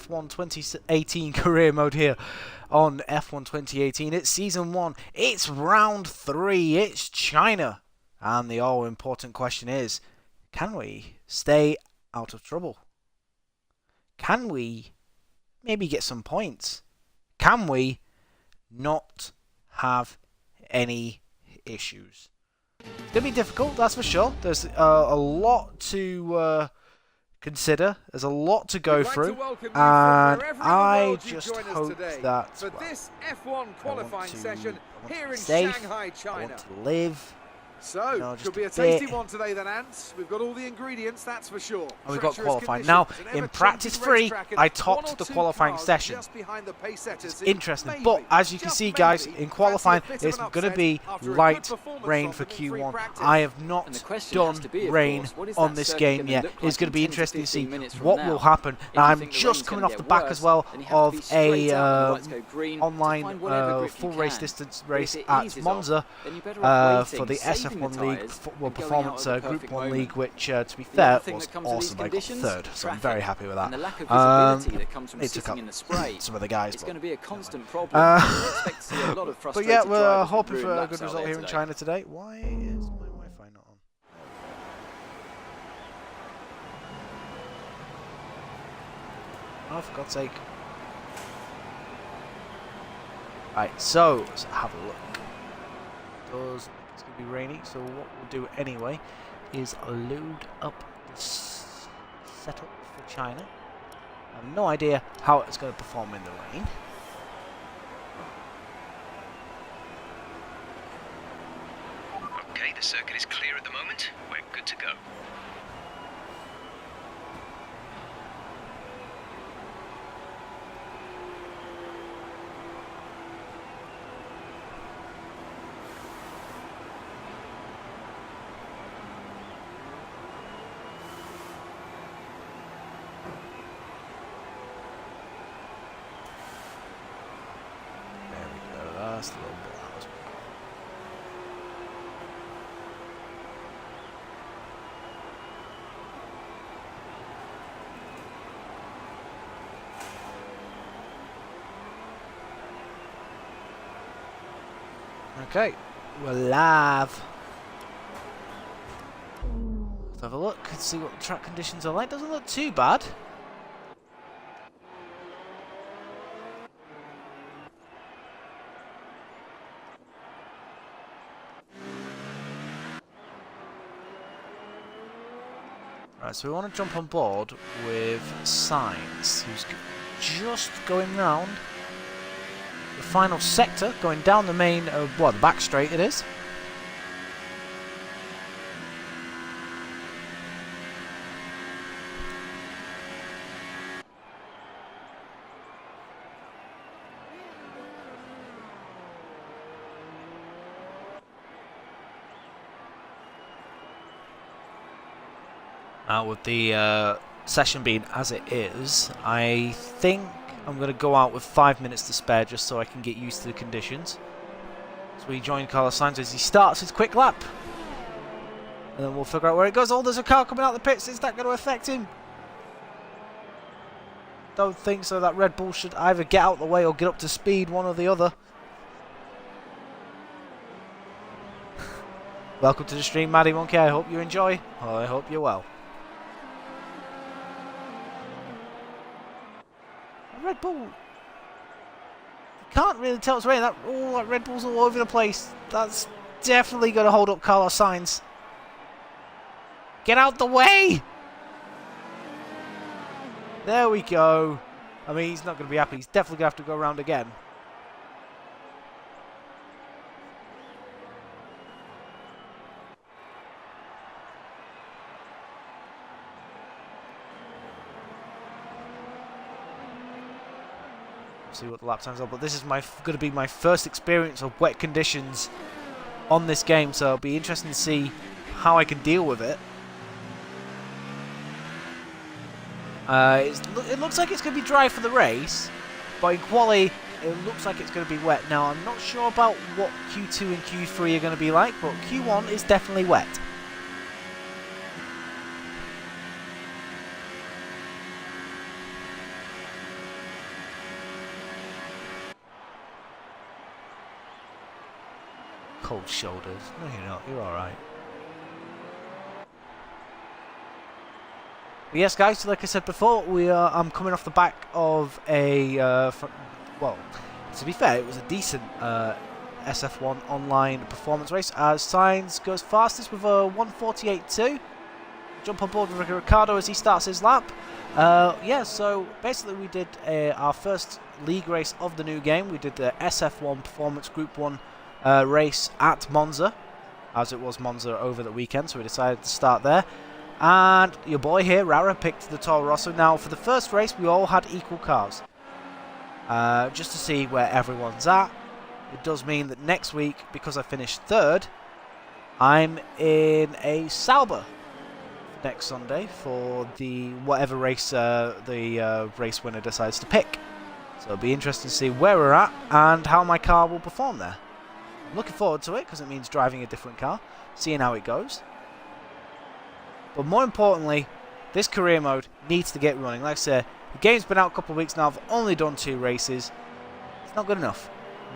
F1 2018 career mode here on F1 2018. It's Season 1, it's Round 3, it's China. And the all-important question is, can we stay out of trouble? Can we maybe get some points? Can we not have any issues? It's going to be difficult, that's for sure. There's a lot to consider. There's a lot to go through. And I just hope that for this F1 qualifying session here in safe, Shanghai, China. I want to live. So, could be a tasty one today then, Ants. We've got all the ingredients, that's for sure. And we've got qualifying. Now, in practice 3, I topped the qualifying session. It's interesting, but as you can see, guys, in qualifying, it's going to be light rain for Q1. I have not done rain on this game yet. It's going to be interesting to see what will happen. Now, I'm just coming off the back as well of a online full race distance race at Monza for the SF1 League, Performance Group 1 League, which, to be fair, was awesome. I got third, so I'm very happy with that. It took up some of the guys. It's going to be a constant problem. But yeah, we're hoping for a good result here in China today. Why is my Wi-Fi not on? Oh, for God's sake. Right, so let's have a look. It's going to be rainy, so what we'll do anyway is load up the setup for China. I have no idea how it's going to perform in the rain. Okay, the circuit is clear at the moment. We're good to go. Just a little bit. Okay, we're live. Let's have a look and see what the track conditions are like. Doesn't look too bad. Right, so we want to jump on board with Sainz, who's just going round the final sector, going down the main, the back straight it is. With the session being as it is, I think I'm going to go out with 5 minutes to spare just so I can get used to the conditions. So we join Carlos Sainz as he starts his quick lap. And then we'll figure out where it goes. Oh, there's a car coming out the pits. Is that going to affect him? Don't think so. That Red Bull should either get out of the way or get up to speed, one or the other. Welcome to the stream, Maddie Monkey. I hope you enjoy. I hope you're well. Red Bull. You can't really tell it's raining. That Red Bull's all over the place. That's definitely going to hold up Carlos Sainz. Get out the way! There we go. I mean, he's not going to be happy. He's definitely going to have to go around again. See what the lap times are, but this is going to be my first experience of wet conditions on this game, so it'll be interesting to see how I can deal with it. It looks like it's going to be dry for the race, but in quali it looks like it's going to be wet. Now I'm not sure about what Q2 and Q3 are going to be like, but Q1 is definitely wet. cold shoulders. No, you're not. You're alright. But yes, guys, like I said before, I'm coming off the back of a... well, to be fair, it was a decent SF1 online performance race, as Sainz goes fastest with a 1:48.2. Jump on board with Ricciardo as he starts his lap. Yeah, so basically we did our first league race of the new game. We did the SF1 Performance Group 1 race at Monza, as it was Monza over the weekend, so we decided to start there. And your boy here, Rara, picked the Toro Rosso. Now, for the first race, we all had equal cars, just to see where everyone's at. It does mean that next week, because I finished third, I'm in a Sauber next Sunday for the whatever race the race winner decides to pick. So it'll be interesting to see where we're at and how my car will perform there. I'm looking forward to it because it means driving a different car, seeing how it goes. But more importantly, this career mode needs to get running. Like I said, the game's been out a couple of weeks now. I've only done 2 races. It's not good enough.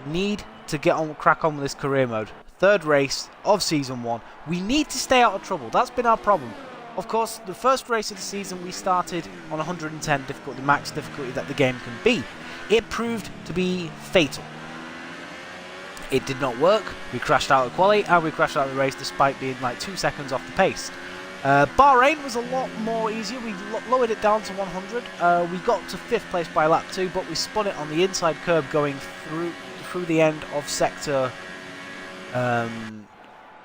Need to get on, crack on with this career mode. 3rd race of Season 1. We need to stay out of trouble. That's been our problem. Of course, the first race of the season we started on 110 difficulty, max difficulty that the game can be. It proved to be fatal. It did not work. We crashed out of quali and we crashed out of the race despite being like 2 seconds off the pace. Bahrain was a lot more easier. We lowered it down to 100. We got to 5th place by lap 2, but we spun it on the inside curb going through the end of sector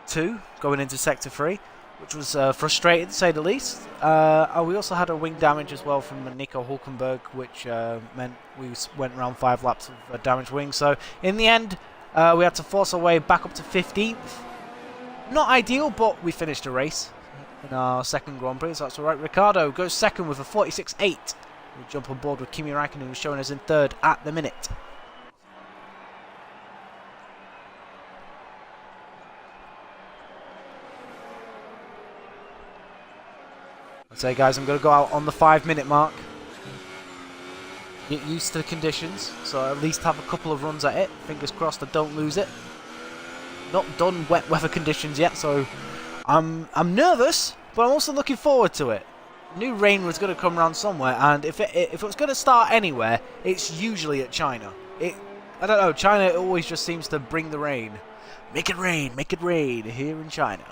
2, going into sector 3, which was frustrating to say the least. We also had a wing damage as well from Nico Hulkenberg, which meant we went around 5 laps of damaged wings. So in the end, we had to force our way back up to 15th. Not ideal, but we finished the race in our 2nd Grand Prix, so that's alright. Ricciardo goes 2nd with a 46.8. We jump on board with Kimi Räikkönen, who's showing us in 3rd at the minute. I'd say, guys, I'm going to go out on the 5-minute mark. Get used to the conditions, so at least have a couple of runs at it. Fingers crossed I don't lose it. Not done wet weather conditions yet, so I'm nervous, but I'm also looking forward to it. New rain was going to come around somewhere, and if it was going to start anywhere, it's usually at China. I don't know, China always just seems to bring the rain. Make it rain here in China.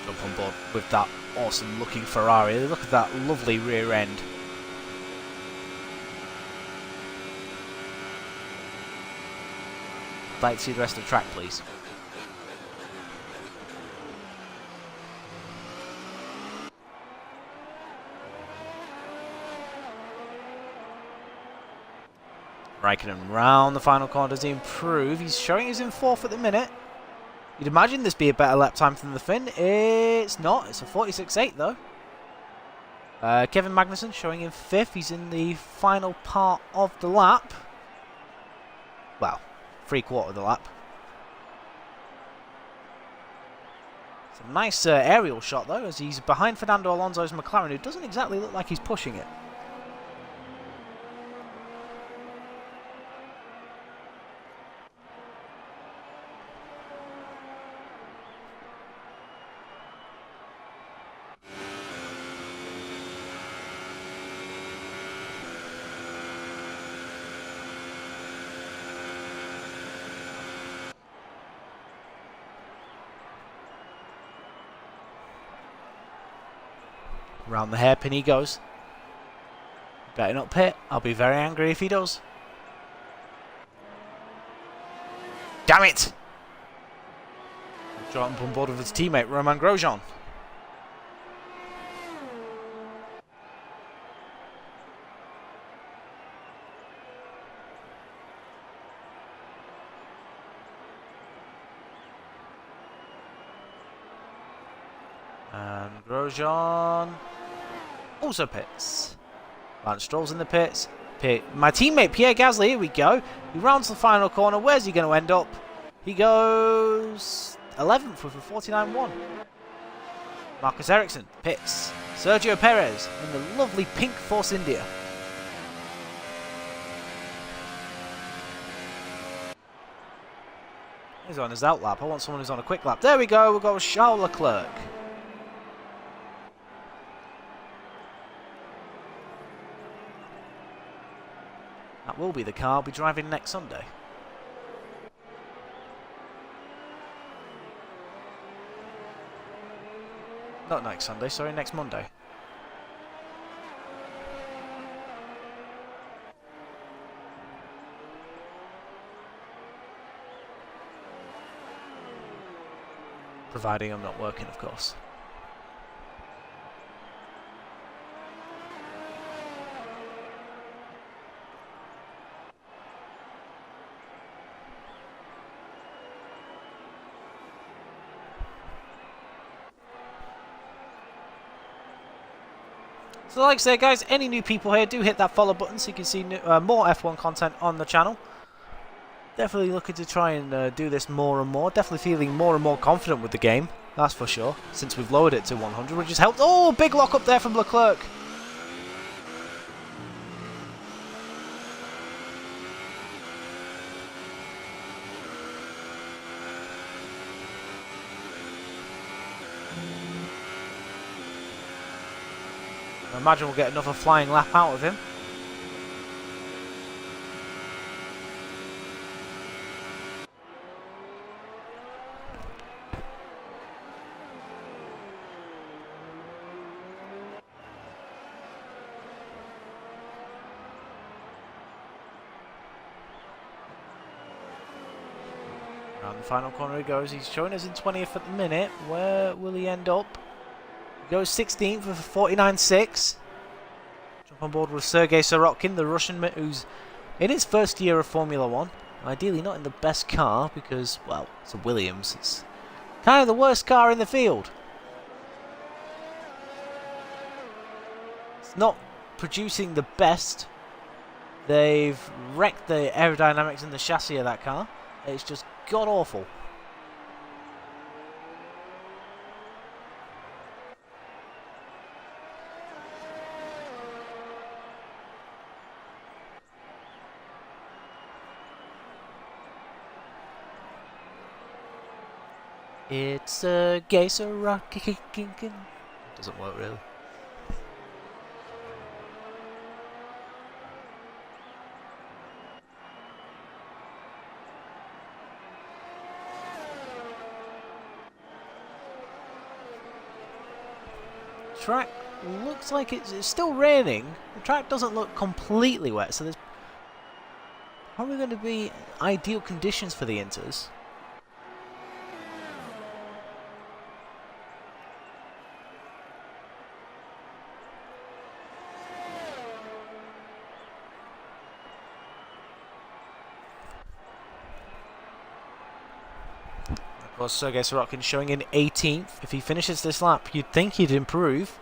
Jump on board with that awesome looking Ferrari. Look at that lovely rear end. I'd like to see the rest of the track, please. Räikkönen round the final corner. Does he improve? He's showing he's in 4th at the minute. You'd imagine this be a better lap time than the Finn. It's not. It's a 46.8 though. Kevin Magnussen showing in 5th. He's in the final part of the lap. Well, 3/4 of the lap. It's a nice aerial shot though, as he's behind Fernando Alonso's McLaren, who doesn't exactly look like he's pushing it. Round the hairpin he goes. Better not pit. I'll be very angry if he does. Damn it! Jump on board with his teammate Romain Grosjean. And Grosjean also pits. Lance Stroll's in the pits. My teammate Pierre Gasly, here we go. He rounds the final corner. Where's he going to end up? He goes 11th with a 49.1. Marcus Ericsson pits. Sergio Perez in the lovely pink Force India. He's on his out lap. I want someone who's on a quick lap. There we go. We've got Charles Leclerc. That will be the car I'll be driving next Sunday. Not next Sunday, sorry, next Monday. Providing I'm not working, of course. So like I say, guys, any new people here, do hit that follow button so you can see more F1 content on the channel. Definitely looking to try and do this more and more. Definitely feeling more and more confident with the game, that's for sure, since we've lowered it to 100, which has helped. Oh, big lock up there from Leclerc. I imagine we'll get another flying lap out of him. Around the final corner he goes. He's showing us in 20th at the minute. Where will he end up? He goes 16th with a 49.6. Jump on board with Sergei Sorokin, the Russian who's in his first year of Formula 1. Ideally not in the best car because, well, it's a Williams. It's kind of the worst car in the field. It's not producing the best. They've wrecked the aerodynamics and the chassis of that car. It's just god-awful. It's a geyser rock. Doesn't work really. Track looks like it's still raining. The track doesn't look completely wet, so there's probably going to be ideal conditions for the Inters. Of course, Sergei Sorokin showing in 18th. If he finishes this lap, you'd think he'd improve.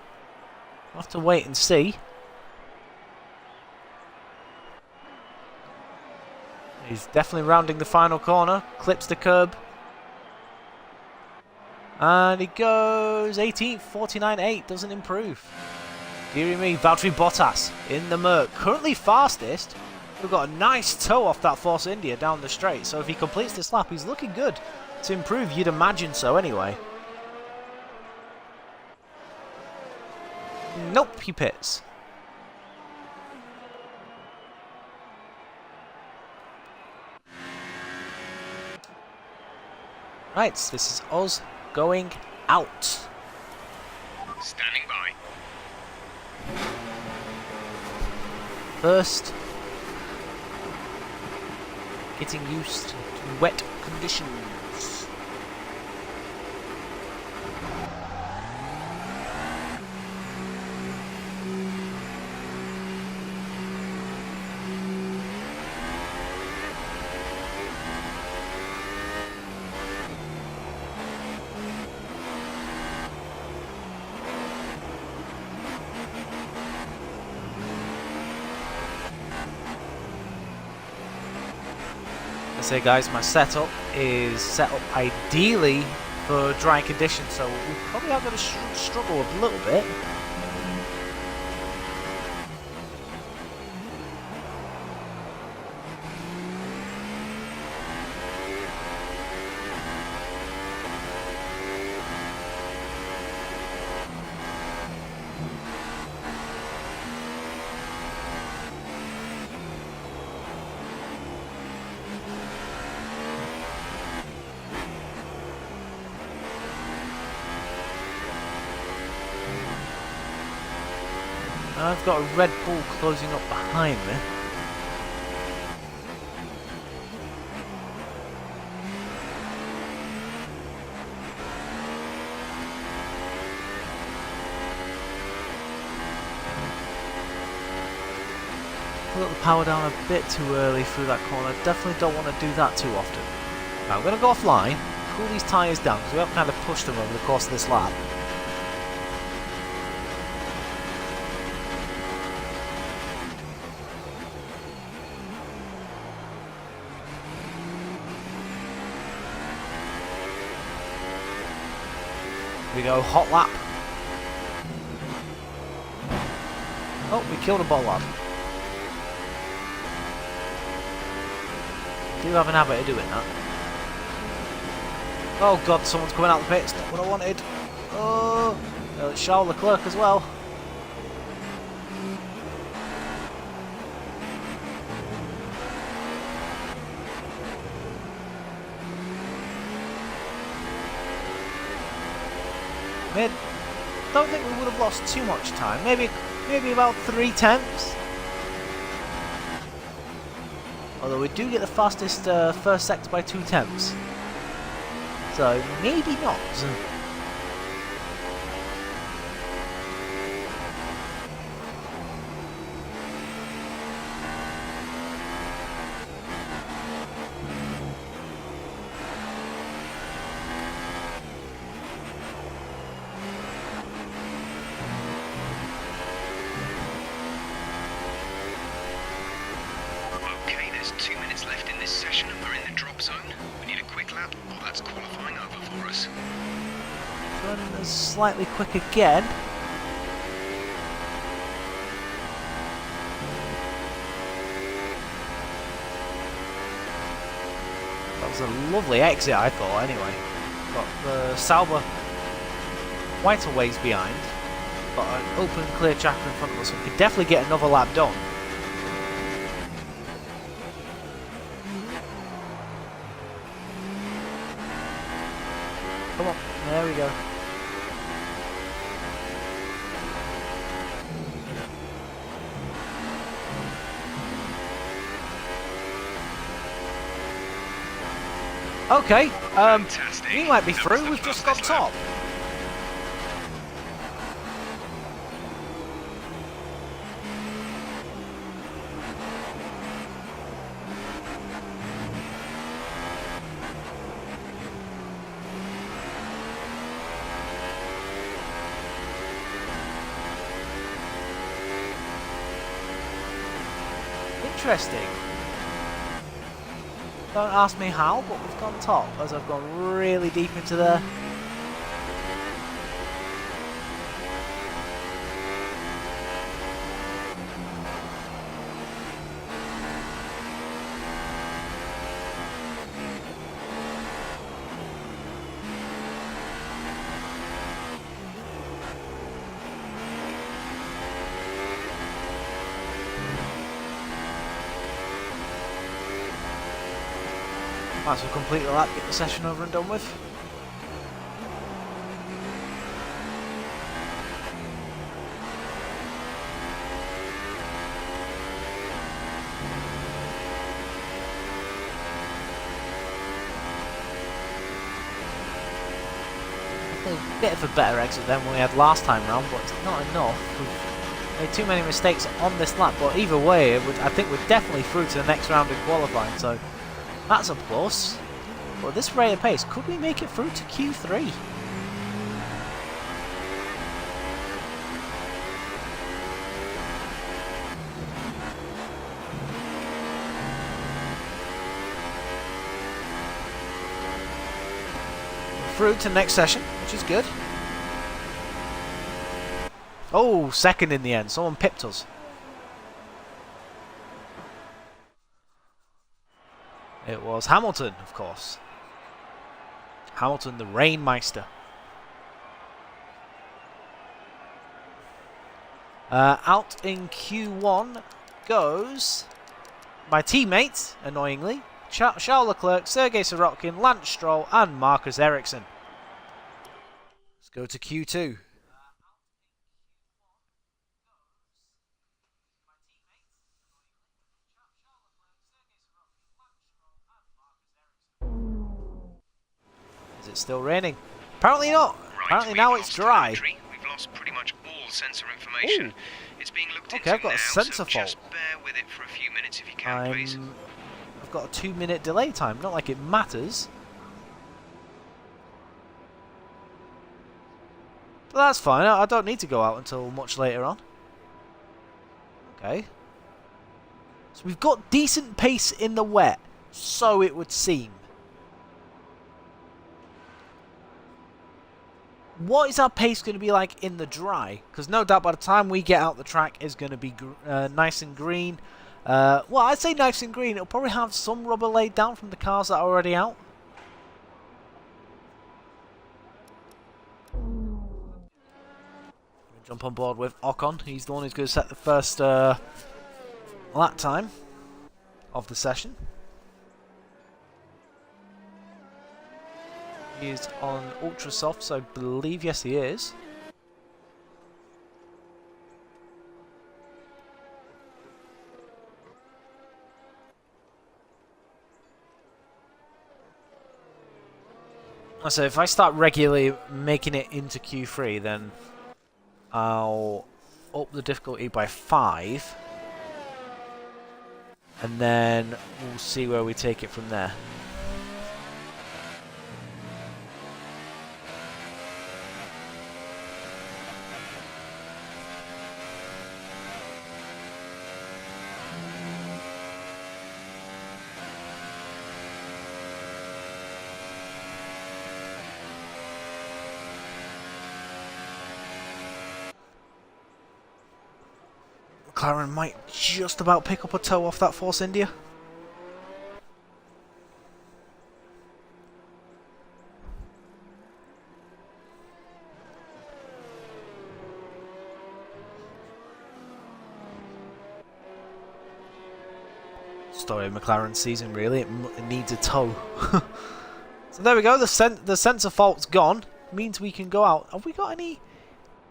We'll have to wait and see. He's definitely rounding the final corner. Clips the curb. And he goes 18th, 49.8. Doesn't improve. Deary me, Valtteri Bottas in the Merc. Currently fastest. We've got a nice toe off that Force India down the straight. So if he completes this lap, he's looking good. To improve, you'd imagine so anyway. Nope, he pits. Right, this is us going out. Standing by. First, getting used to wet conditions. I say, guys, my setup is set up ideally for dry conditions, so we probably are going to struggle a little bit. I've got a Red Bull closing up behind me. Put the power down a bit too early through that corner. Definitely don't want to do that too often. Now I'm going to go offline, cool these tyres down because we have kind of pushed them over the course of this lap. Here we go, hot lap. Oh, we killed a ball lap. Do have an habit of doing that. Oh god, someone's coming out the pits, not what I wanted. Oh, Charles Leclerc as well. Don't think we would have lost too much time. Maybe about 3 tenths. Although we do get the fastest first sector by 2 tenths. So maybe not. Okay, there's 2 minutes left in this session and we're in the drop zone. We need a quick lap, or that's qualifying over for us. Running slightly quick again. That was a lovely exit, I thought, anyway. Got the Sauber quite a ways behind. Got an open, clear track in front of us. We could definitely get another lap done. Come on, there we go. Okay, Fantastic. we might be That was through. the We've just got fastest lap. top. Interesting. Don't ask me how, but we've gone top as I've gone really deep into there. Might as well complete the lap, get the session over and done with. A bit of a better exit than we had last time round, but it's not enough. We've made too many mistakes on this lap, but either way, I think we're definitely through to the next round in qualifying, so that's a plus. But this rate of pace, could we make it through to Q3? Through to the next session, which is good. Oh, second in the end. Someone pipped us. It was Hamilton, of course. Hamilton, the Rainmeister. Out in Q1 goes my teammate, annoyingly, Charles Leclerc, Sergei Sorokin, Lance Stroll, and Marcus Ericsson. Let's go to Q2. it's still raining. Apparently not. Right, Apparently we've now lost it's dry. telemetry. We've lost pretty much all sensor information. Ooh. It's being looked Okay, into I've got a now, sensor so fault. just bear with it for a few minutes if you can, please. I've got a 2-minute delay time. Not like it matters. But that's fine. I don't need to go out until much later on. Okay. So we've got decent pace in the wet. So it would seem. What is our pace going to be like in the dry? Because no doubt by the time we get out the track, it's going to be nice and green. Well, I'd say nice and green. It'll probably have some rubber laid down from the cars that are already out. Jump on board with Ocon. He's the one who's going to set the first lap time of the session. He is on ultra soft, so I believe, yes, he is. So if I start regularly making it into Q3, then I'll up the difficulty by 5. And then we'll see where we take it from there. McLaren might just about pick up a toe off that Force India. Story of McLaren's season, really. It needs a toe. So there we go. The sensor fault's gone. Means we can go out. Have we got any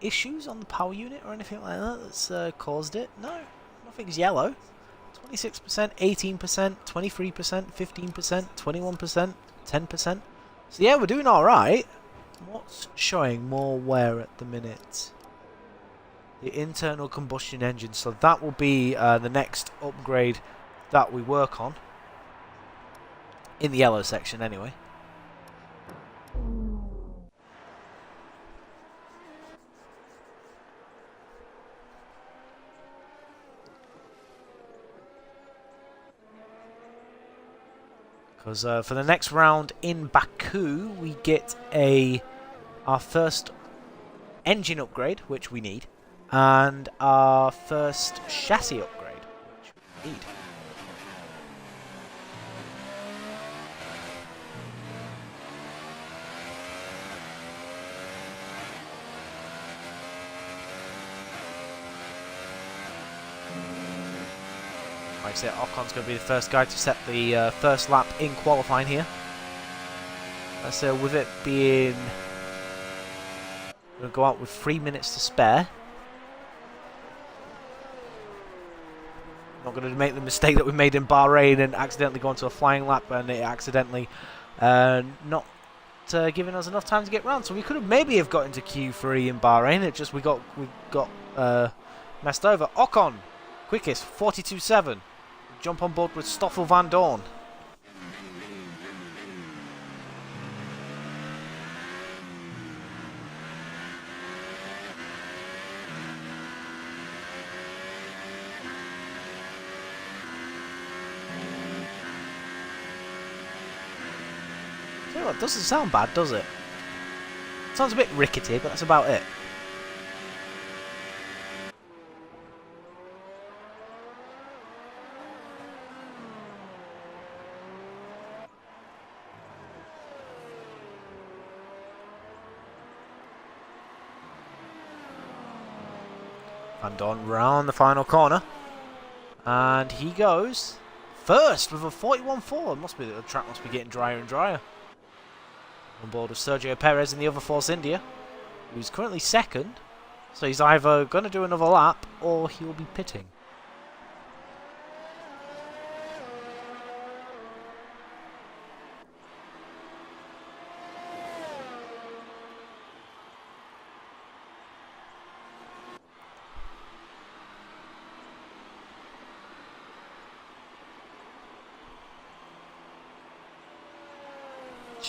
issues on the power unit or anything like that that's caused it? No, nothing's yellow. 26%, 18%, 23%, 15%, 21%, 10%. So yeah, we're doing alright. What's showing more wear at the minute? The internal combustion engine. So that will be the next upgrade that we work on. In the yellow section anyway. Because for the next round in Baku, we get our first engine upgrade, which we need, and our first chassis upgrade, which we need. Like I said, Ocon's going to be the first guy to set the first lap in qualifying here. So with it being... We're going to go out with 3 minutes to spare. Not going to make the mistake that we made in Bahrain and accidentally go into a flying lap and it accidentally not giving us enough time to get round. So we could have maybe have got into Q3 in Bahrain. It just we got messed over. Ocon, quickest, 42.7. Jump on board with Stoffel Van Dorn. Tell you what, doesn't sound bad, does it? Sounds a bit rickety, but that's about it. Van Dorn round the final corner. And he goes first with a 41.4. Must be the track must be getting drier and drier. On board with Sergio Perez in the other Force India, who's currently second. So he's either going to do another lap or he'll be pitting.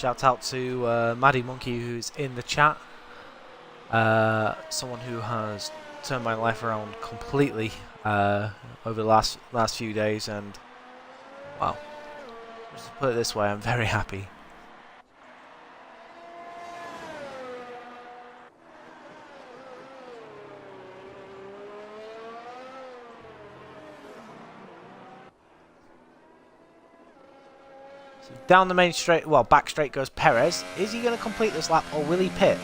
Shout out to Maddie Monkey, who's in the chat. Someone who has turned my life around completely over the last few days, and wow, just to put it this way, I'm very happy. So down the main straight, well, back straight goes Perez. Is he going to complete this lap, or will he pit?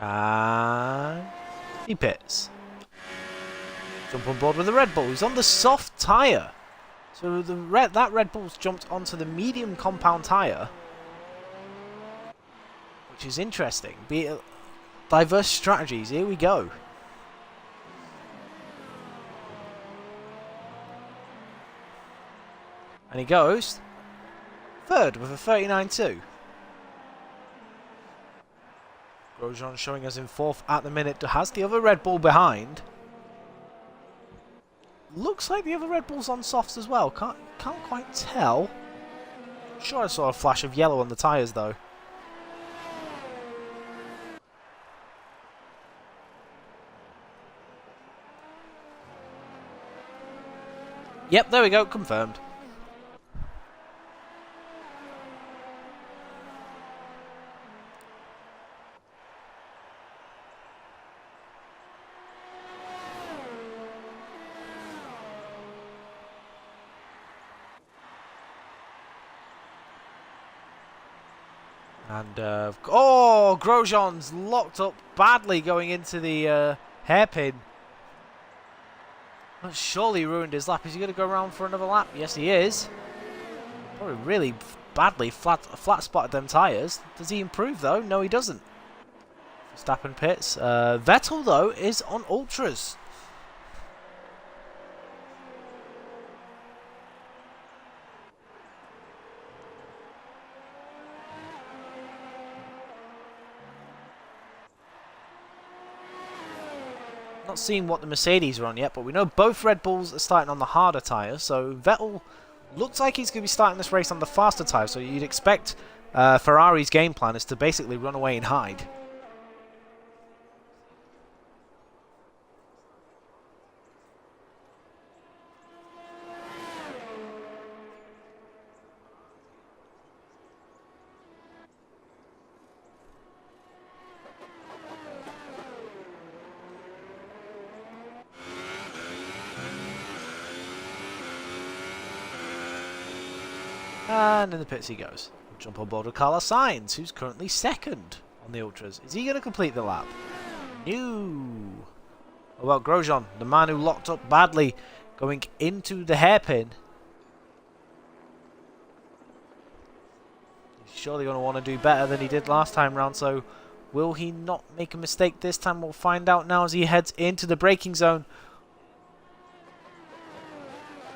And he pits. Jump on board with the Red Bull. He's on the soft tyre. So that Red Bull's jumped onto the medium compound tyre, which is interesting. Be it diverse strategies. Here we go. And he goes third with a 39.2. Grosjean showing us in fourth at the minute. Has the other Red Bull behind. Looks like the other Red Bull's on softs as well. Can't quite tell. Sure, I saw a flash of yellow on the tyres though. Yep, there we go. Confirmed. And, oh, Grosjean's locked up badly going into the hairpin. That surely ruined his lap. Is he going to go around for another lap? Yes, he is. Probably really badly flat spotted them tyres. Does he improve, though? No, he doesn't. Verstappen pits. Vettel, though, is on ultras. Not seeing what the Mercedes are on yet, but we know both Red Bulls are starting on the harder tyres, so Vettel looks like he's going to be starting this race on the faster tyre, so you'd expect Ferrari's game plan is to basically run away and hide. And in the pits he goes. We'll jump on board with Carlos Sainz, who's currently second on the Ultras. Is he going to complete the lap? No. Oh, well, Grosjean, the man who locked up badly, going into the hairpin. He's surely going to want to do better than he did last time round, so will he not make a mistake this time? We'll find out now as he heads into the braking zone.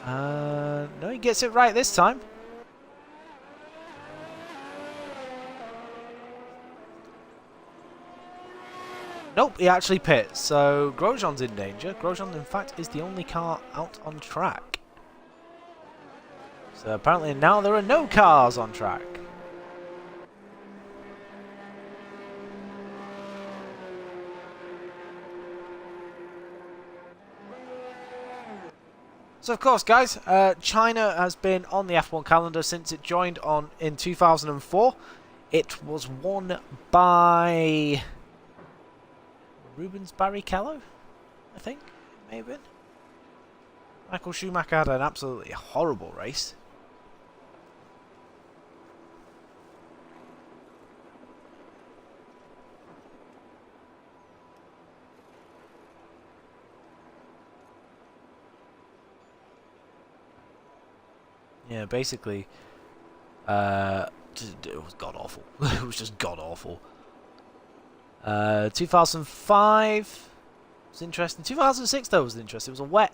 No, he gets it right this time. Nope, he actually pits, so Grosjean's in danger. Grosjean, in fact, is the only car out on track. So apparently now there are no cars on track. So of course, guys, China has been on the F1 calendar since it joined on in 2004. It was won by Rubens Barrichello, I think, it may have been. Michael Schumacher had an absolutely horrible race. Yeah, basically, it was god-awful. It was just god-awful. 2005 was interesting. 2006 though was interesting. It was a wet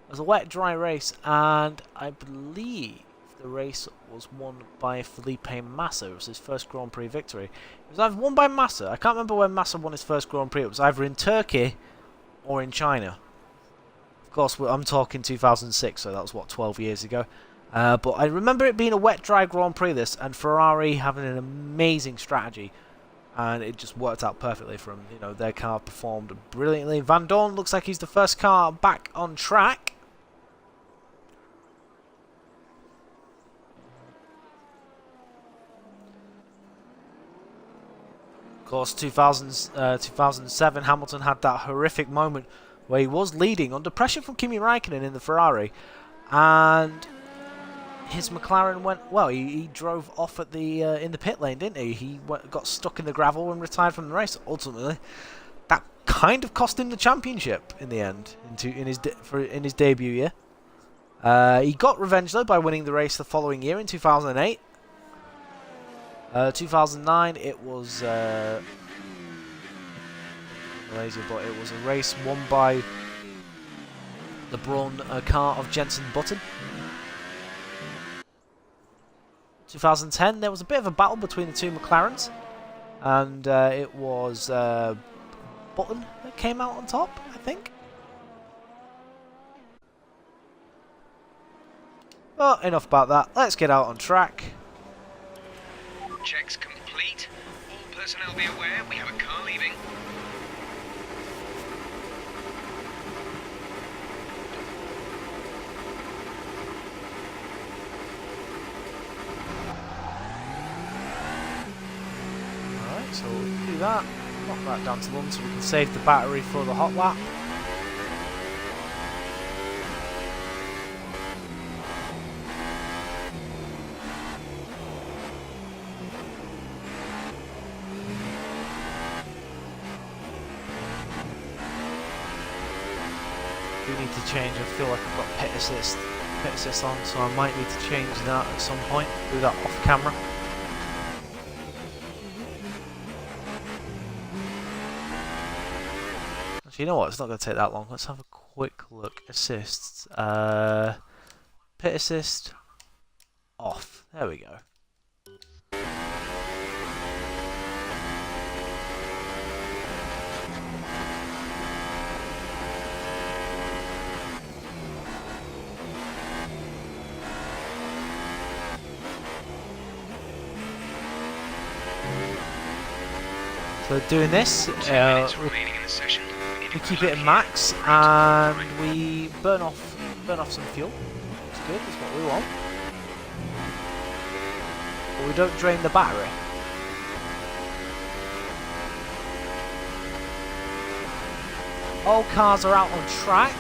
It was a wet, dry race, and I believe the race was won by Felipe Massa. It was his first Grand Prix victory. It was either won by Massa. I can't remember when Massa won his first Grand Prix. It was either in Turkey or in China. Of course, I'm talking 2006, so that was, what, 12 years ago. But I remember it being a wet, dry Grand Prix, this, and Ferrari having an amazing strategy. And it just worked out perfectly for them. You know, their car performed brilliantly. Van Dorn looks like he's the first car back on track. Of course, 2007, Hamilton had that horrific moment where he was leading under pressure from Kimi Raikkonen in the Ferrari, and his McLaren went, well, he drove off at the in the pit lane, didn't he? He got stuck in the gravel and retired from the race. Ultimately, that kind of cost him the championship in the end, in his debut year. He got revenge though by winning the race the following year in 2008. 2009, it was Malaysia, but it was a race won by the Brawn car of Jenson Button. 2010, there was a bit of a battle between the two McLarens, and it was Button that came out on top, I think. But enough about that. Let's get out on track. Checks complete. All personnel be aware, we have a car leaving. Alright, so we'll do that. Knock that down to 1 so we can save the battery for the hot lap. Need to change. I feel like I've got pit assist on, so I might need to change that at some point. Do that off camera. Actually, you know what? It's not going to take that long. Let's have a quick look. Assists. Pit assist off. There we go. So doing this, we keep it in max and we burn off some fuel. That's good. That's what we want. But we don't drain the battery. All cars are out on track.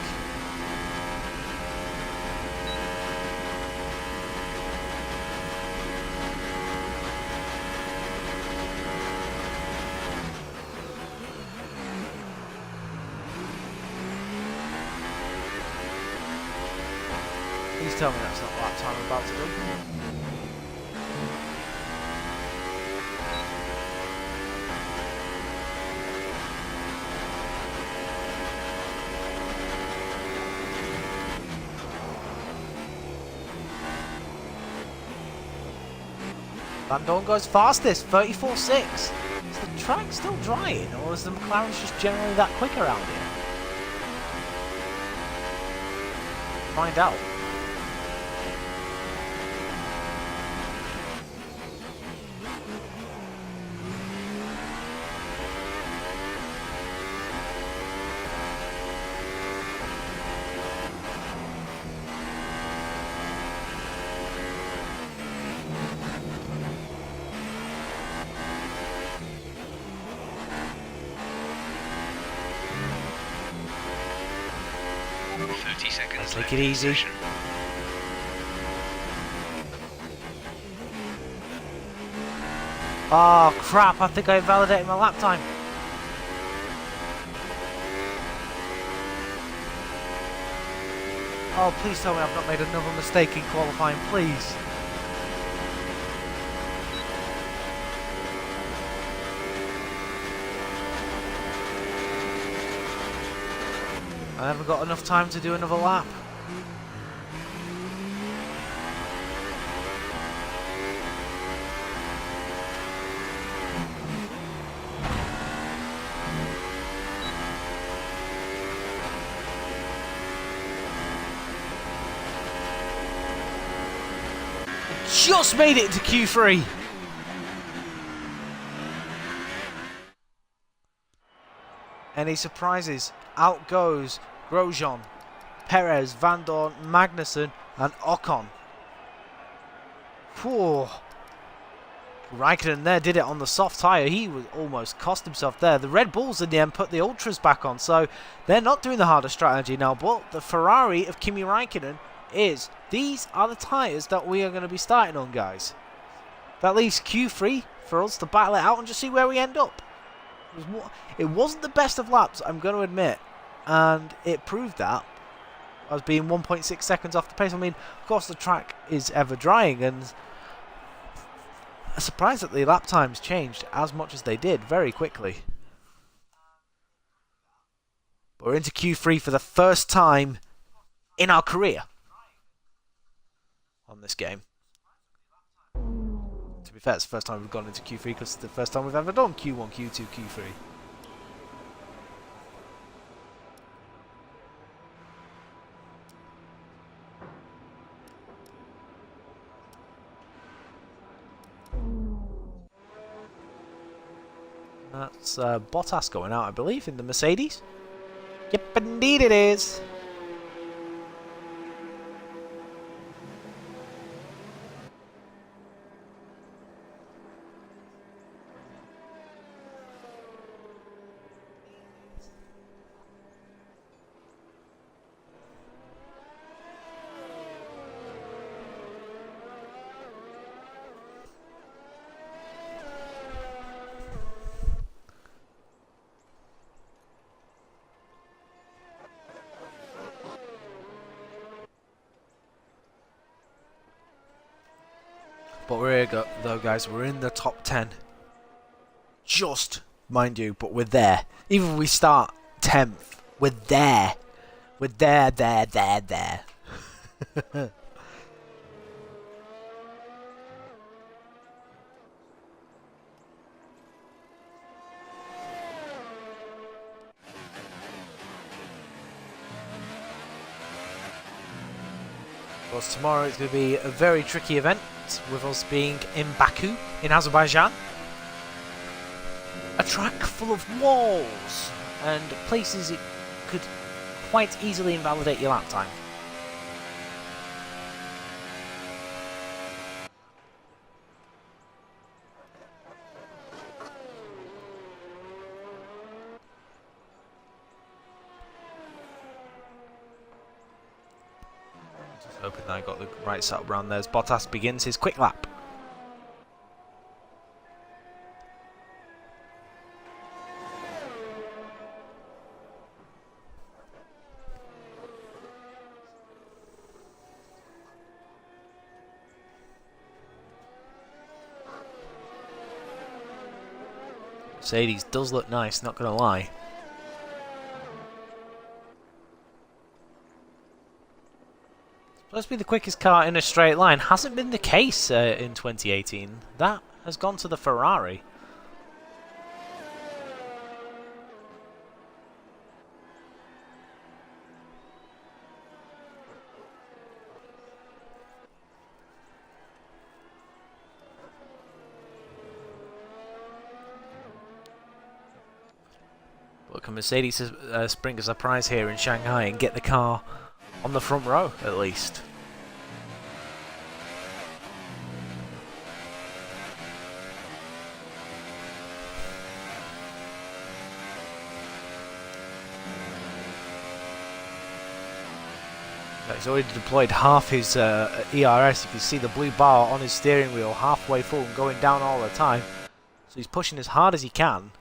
Please tell me that's not lap time I'm about to do. Van Dorn goes fastest, 34.6. Is the track still drying, or is the McLaren's just generally that quick around here? Find out. Take it easy. Oh crap, I think I invalidated my lap time. Oh, please tell me I've not made another mistake in qualifying, please. I haven't got enough time to do another lap. just made it into Q3. Any surprises? Out goes Grosjean, Perez, Van Dorn, Magnussen and Ocon. Whew. Raikkonen there did it on the soft tyre. He was almost cost himself there. The Red Bulls in the end put the Ultras back on, so they're not doing the harder strategy now. But the Ferrari of Kimi Raikkonen is, these are the tyres that we are going to be starting on, guys. That leaves Q3 for us to battle it out and just see where we end up. It wasn't the best of laps, I'm going to admit, and it proved that. I was being 1.6 seconds off the pace. I mean, of course the track is ever drying, and I'm surprised that the lap times changed as much as they did very quickly. But we're into Q3 for the first time in our career on this game. To be fair, it's the first time we've gone into Q3 because it's the first time we've ever done Q1, Q2, Q3. That's Bottas going out, I believe, in the Mercedes. Yep, indeed it is. But we're here, though, guys. We're in the top 10. Just, mind you, but we're there. Even if we start 10th, we're there. We're there. Of course, tomorrow it's going to be a very tricky event, with us being in Baku, in Azerbaijan. A track full of walls and places it could quite easily invalidate your lap time. Hoping that I got the right setup around there as Bottas begins his quick lap. Mercedes does look nice, not gonna lie. Supposed to be the quickest car in a straight line. Hasn't been the case in 2018. That has gone to the Ferrari. But can Mercedes spring a surprise here in Shanghai and get the car on the front row, at least? He's already deployed half his ERS. You can see the blue bar on his steering wheel halfway full and going down all the time. So he's pushing as hard as he can.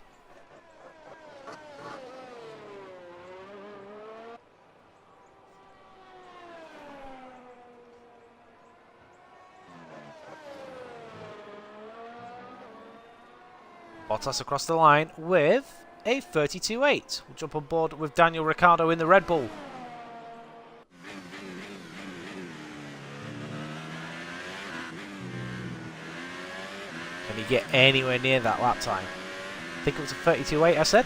Bottas across the line with a 32.8. We'll jump on board with Daniel Ricciardo in the Red Bull. Can he get anywhere near that lap time? I think it was a 32.8, I said.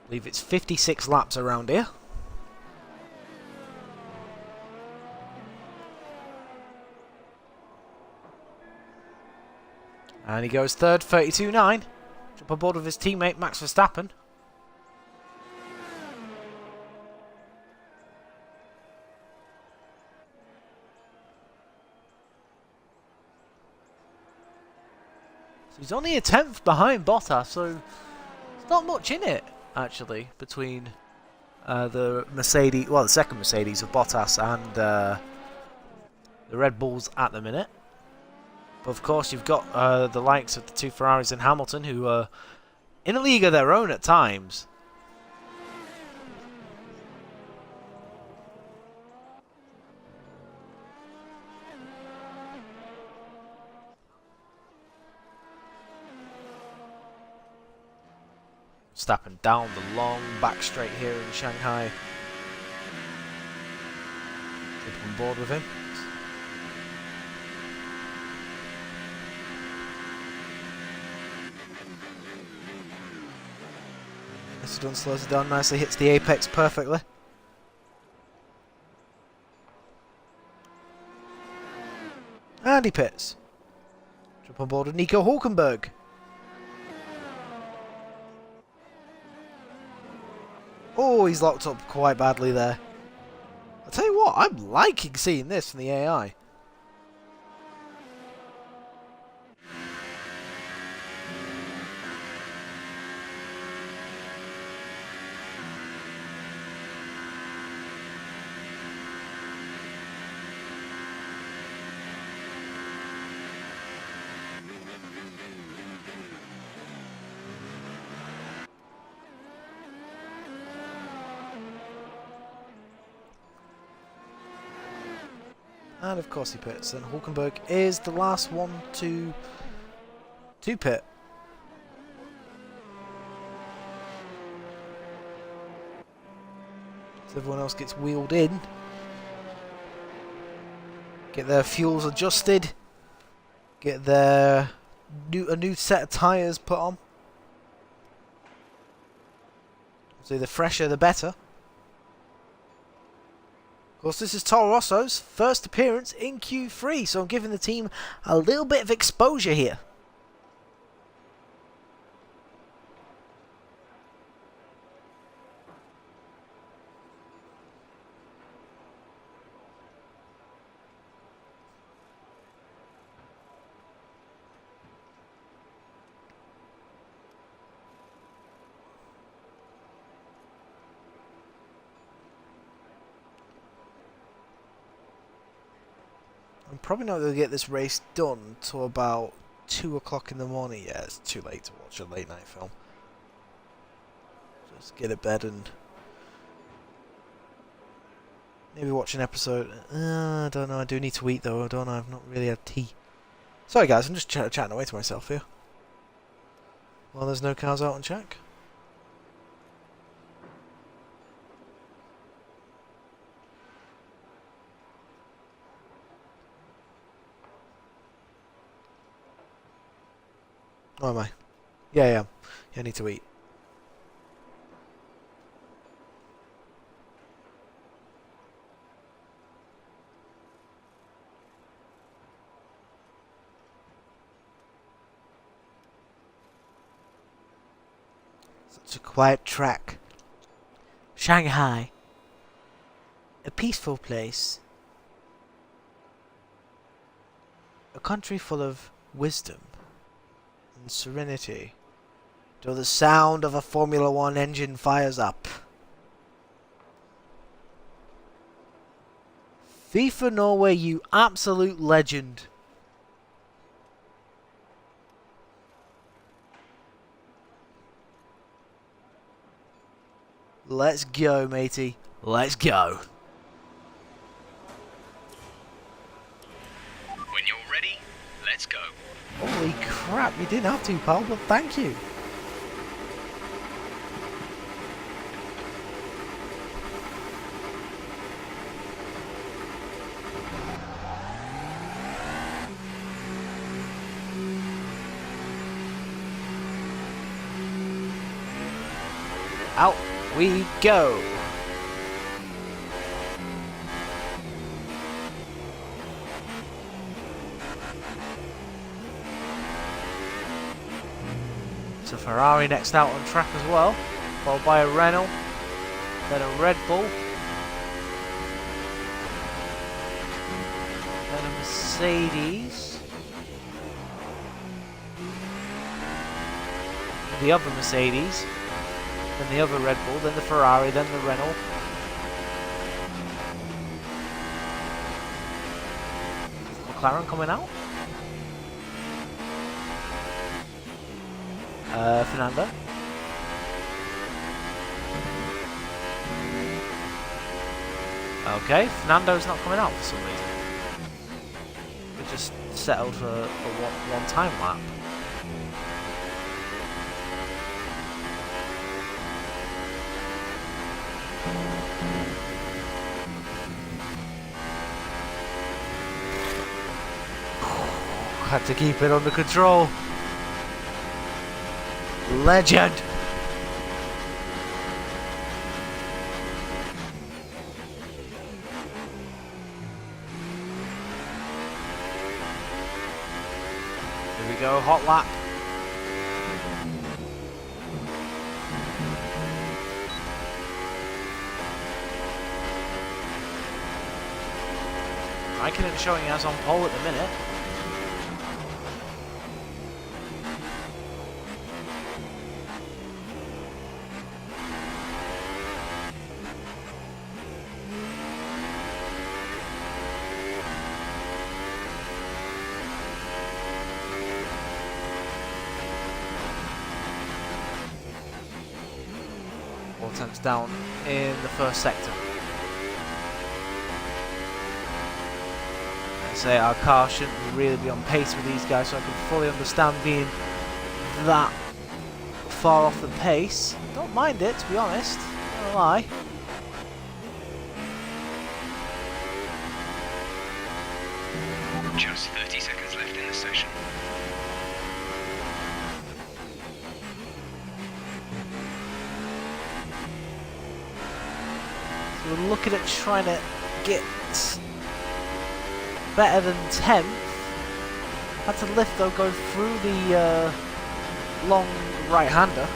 believe it's 56 laps around here. And he goes third, 32.9. Jump aboard with his teammate Max Verstappen. So he's only a 10th behind Bottas, so there's not much in it, actually, between the Mercedes, well, the second Mercedes of Bottas and the Red Bulls at the minute. But of course, you've got the likes of the two Ferraris and Hamilton, who are in a league of their own at times. Verstappen down the long back straight here in Shanghai. Jump on board with him. Nicely done, slows it down nicely, hits the apex perfectly. And he pits. Jump on board with Nico Hülkenberg. Oh, he's locked up quite badly there. I'll tell you what, I'm liking seeing this from the AI. And of course he pits, and Hülkenberg is the last one to pit. So everyone else gets wheeled in. Get their fuels adjusted. Get their a new set of tyres put on. So the fresher the better. Of course, this is Toro Rosso's first appearance in Q3, so I'm giving the team a little bit of exposure here. I'm probably not going to get this race done till about 2 o'clock in the morning. Yeah, it's too late to watch a late night film. Just get to bed and maybe watch an episode. I don't know, I do need to eat though, don't I? I've not really had tea. Sorry guys, I'm just chatting away to myself here. Well, there's no cars out on track. Oh, am I? Yeah, I need to eat. Such a quiet track. Shanghai. A peaceful place. A country full of wisdom and serenity, till the sound of a Formula One engine fires up. FIFA Norway, you absolute legend. Let's go, matey. Let's go. When you're ready, let's go. Holy crap, you didn't have to, pal, but thank you. Out we go. It's a Ferrari next out on track as well, followed by a Renault, then a Red Bull, then a Mercedes, the other Mercedes, then the other Red Bull, then the Ferrari, then the Renault. McLaren coming out. Fernando. Okay, Fernando's not coming out for some reason. We just settled for one time lap. Had to keep it under control. Legend. Here we go, hot lap. Raikkonen showing us on pole at the minute. Tanks down in the first sector. I say our car shouldn't really be on pace with these guys, so I can fully understand being that far off the pace. Don't mind it, to be honest. Not gonna lie. Just 30 seconds left in the session. We're looking at trying to get better than 10th. Had to lift though, going through the long right-hander.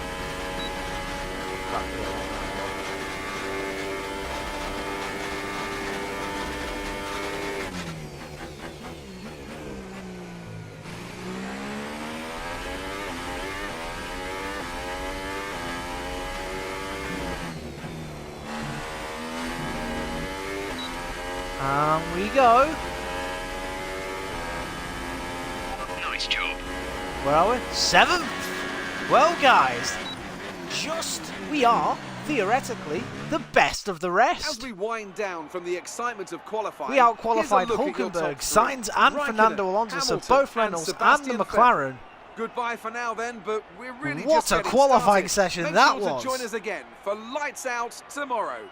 We go. Nice job. Where are we? 7th? Well, guys, we are, theoretically, the best of the rest. As we wind down from the excitement of qualifying, we out-qualified Hulkenberg, Sainz and Fernando Alonso, so both Reynolds and the McLaren. Goodbye for now then, but we're really what just a getting qualifying started. session Make that sure was. to join us again for Lights Out tomorrow.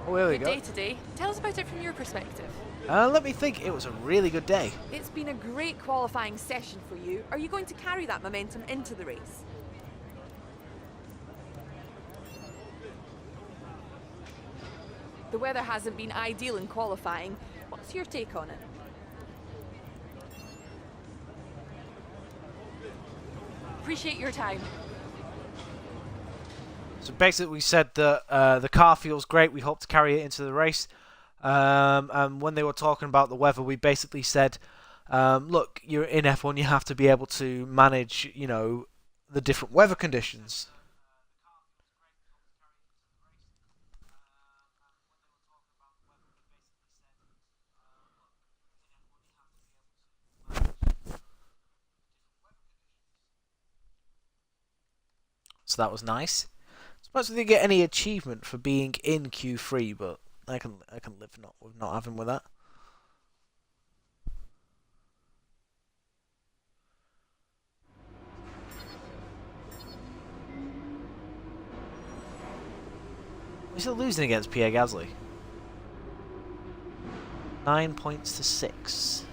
Oh, here we Good go. day today. Tell us about it from your perspective. Let me think. It was a really good day. It's been a great qualifying session for you. Are you going to carry that momentum into the race? The weather hasn't been ideal in qualifying. What's your take on it? Appreciate your time. So basically we said that the car feels great, we hope to carry it into the race. And when they were talking about the weather, we basically said, look, you're in F1, you have to be able to manage, you know, the different weather conditions. So that was nice. Suppose we didn't get any achievement for being in Q3, but I can live with not having with that. We're still losing against Pierre Gasly. 9 points to 6.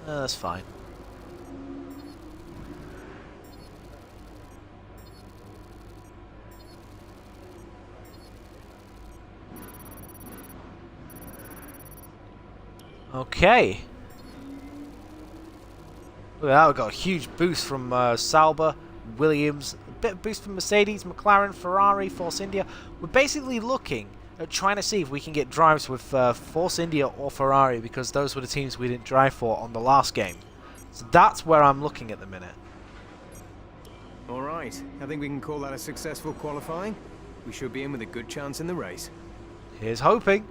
That's fine. Okay. Look at that, we've got a huge boost from Sauber, Williams, a bit of boost from Mercedes, McLaren, Ferrari, Force India. We're basically looking at trying to see if we can get drives with Force India or Ferrari, because those were the teams we didn't drive for on the last game. So that's where I'm looking at the minute. Alright, I think we can call that a successful qualifying. We should be in with a good chance in the race. Here's hoping.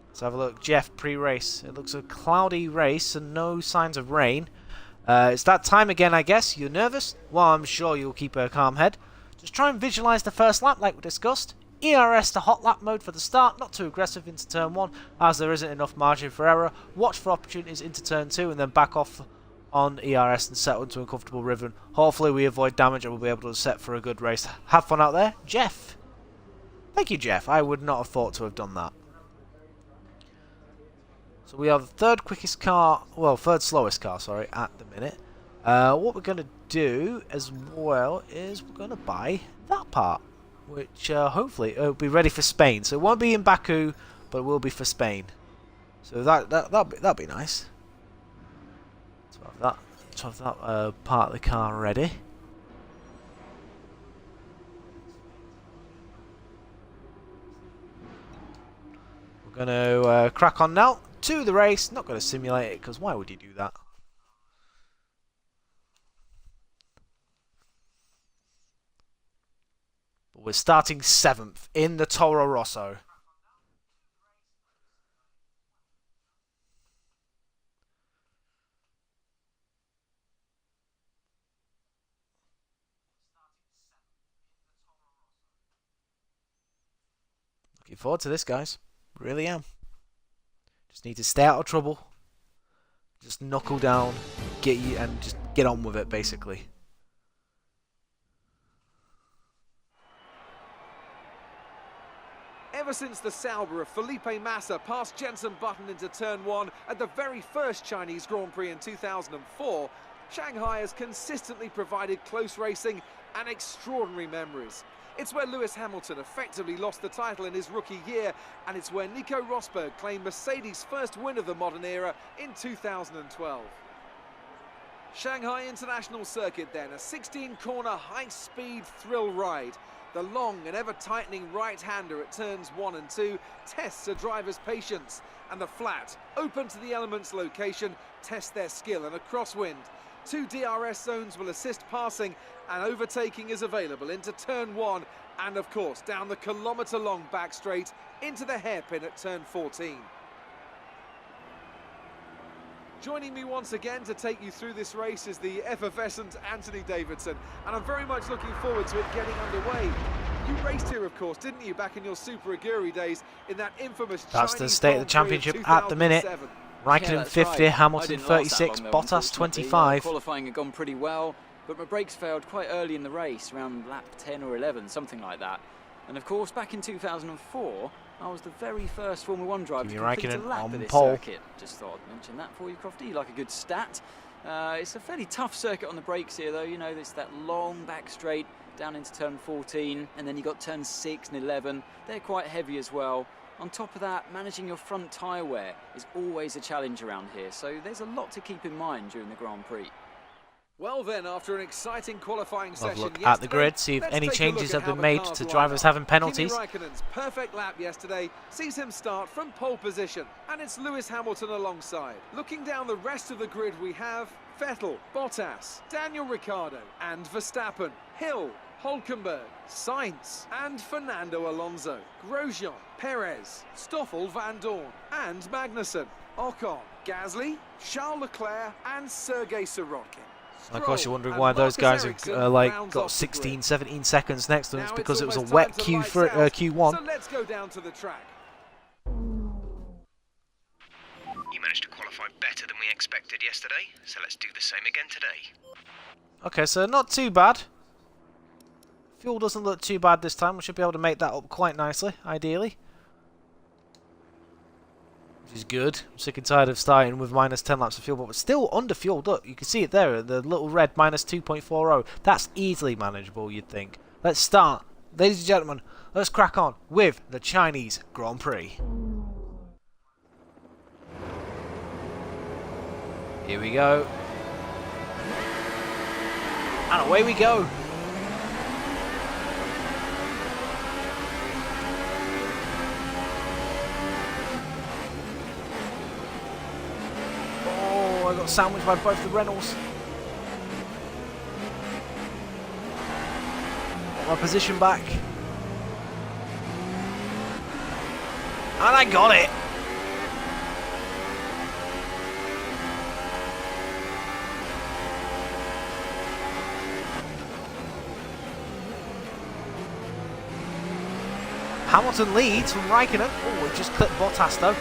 Let's have a look. Jeff, pre-race. It looks a cloudy race and no signs of rain. It's that time again, I guess. You're nervous? Well, I'm sure you'll keep a calm head. Just try and visualize the first lap like we discussed. ERS to hot lap mode for the start, not too aggressive into turn 1 as there isn't enough margin for error. Watch for opportunities into turn 2 and then back off on ERS and settle into a comfortable rhythm. Hopefully we avoid damage and we'll be able to set for a good race. Have fun out there. Jeff. Thank you, Jeff. I would not have thought to have done that. So we are the third quickest car, well, third slowest car, sorry, at the minute. What we're going to do as well is we're going to buy that part, which hopefully it'll be ready for Spain. So it won't be in Baku, but it will be for Spain. So that'll be nice. Let's have that part of the car ready. We're going to crack on now to the race. Not going to simulate it, because why would you do that? But we're starting 7th in the Toro Rosso. Looking forward to this, guys. Really am. Just need to stay out of trouble. Just knuckle down, get you, and just get on with it, basically. Ever since the Sauber of Felipe Massa passed Jenson Button into turn 1 at the very first Chinese Grand Prix in 2004, Shanghai has consistently provided close racing and extraordinary memories. It's where Lewis Hamilton effectively lost the title in his rookie year, and it's where Nico Rosberg claimed Mercedes' first win of the modern era in 2012. Shanghai International Circuit then, a 16-corner high-speed thrill ride. The long and ever-tightening right-hander at turns 1 and 2 tests a driver's patience, and the flat, open to the elements location, tests their skill in a crosswind. 2 DRS zones will assist passing, and overtaking is available into turn 1 and of course down the kilometre-long back straight into the hairpin at turn 14. Joining me once again to take you through this race is the effervescent Anthony Davidson, and I'm very much looking forward to it getting underway. You raced here, of course, didn't you, back in your Super Aguri days in that infamous That's Chinese the state of the championship at the minute. Raikkonen 50, right. Hamilton 36, Bottas 25. Qualifying had gone pretty well, but my brakes failed quite early in the race, around lap 10 or 11, something like that. And of course, back in 2004, I was the very first Formula 1 driver to complete a lap of this circuit. Just thought I'd mention that for you, Crofty. You like a good stat. It's a fairly tough circuit on the brakes here, though. You know, there's that long back straight down into turn 14, and then you got turns 6 and 11. They're quite heavy as well. On top of that, managing your front tyre wear is always a challenge around here, so there's a lot to keep in mind during the Grand Prix. Well then, after an exciting qualifying Have a session look at the grid, see if any changes have been made to drivers having penalties. Kimi Raikkonen's perfect lap yesterday sees him start from pole position, and it's Lewis Hamilton alongside. Looking down the rest of the grid, we have Vettel, Bottas, Daniel Ricciardo and Verstappen, Hill, Hülkenberg, Sainz and Fernando Alonso, Grosjean, Perez, Stoffel Van Dorn and Magnussen, Ocon, Gasly, Charles Leclerc and Sergei Sorokin. And of course you're wondering why those guys have like got 16, 17 seconds next to them. It's because it was a wet Q1. So let's go down to the track. You managed to qualify better than we expected yesterday, so let's do the same again today. Okay, so not too bad. Fuel doesn't look too bad this time. We should be able to make that up quite nicely, ideally. which is good. I'm sick and tired of starting with minus 10 laps of fuel, but we're still under fueled up. You can see it there, the little red minus 2.40. That's easily manageable, you'd think. Let's start. Ladies and gentlemen, let's crack on with the Chinese Grand Prix. Here we go. And away we go. Oh, I got sandwiched by both the Renaults. Got my position back. And I got it. Hamilton leads from Raikkonen. Oh, we just clipped Bottas though.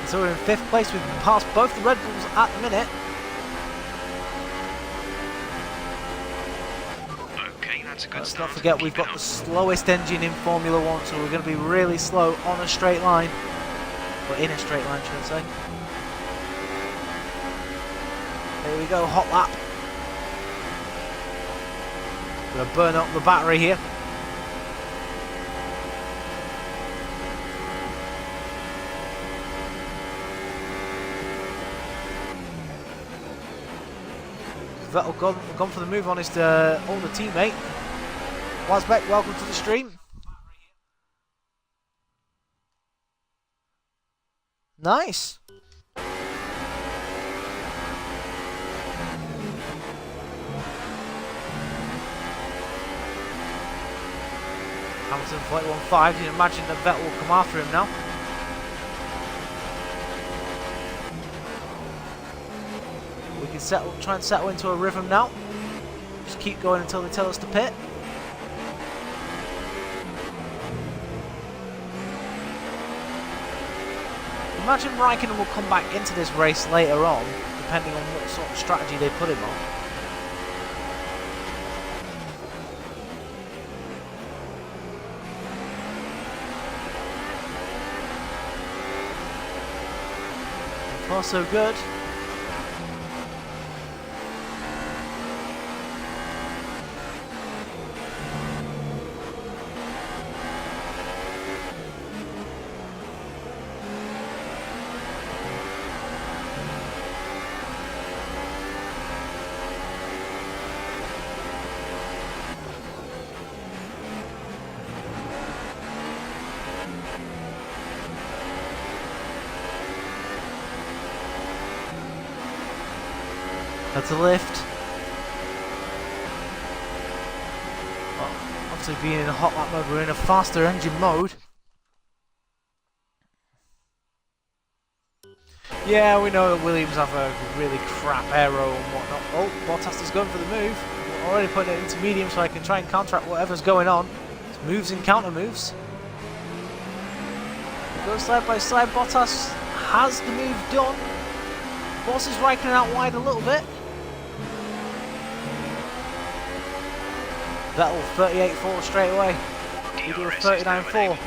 So we're in 5th place. We've passed both the Red Bulls at the minute. Let's not forget we've got the slowest engine in Formula 1, so we're going to be really slow on a straight line. Or in a straight line, should I say. There we go, hot lap. Going to burn up the battery here. Vettel gone for the move on his older teammate. Wasbeck, welcome to the stream. Nice. Hamilton 41.5. You can imagine that Vettel will come after him now. We can try and settle into a rhythm now. Just keep going until they tell us to pit. Imagine Raikkonen will come back into this race later on, depending on what sort of strategy they put him on. So far so good. That's a lift. Oh, obviously being in a hot lap mode, we're in a faster engine mode. Yeah, we know that Williams have a really crap aero and whatnot. Oh, Bottas is going for the move. We're already putting it into medium so I can try and counteract whatever's going on. It's moves and counter moves. Go side by side. Bottas has the move done. Forces Raikkonen out wide a little bit. Vettel 38.4 straight away. We do a 39.4.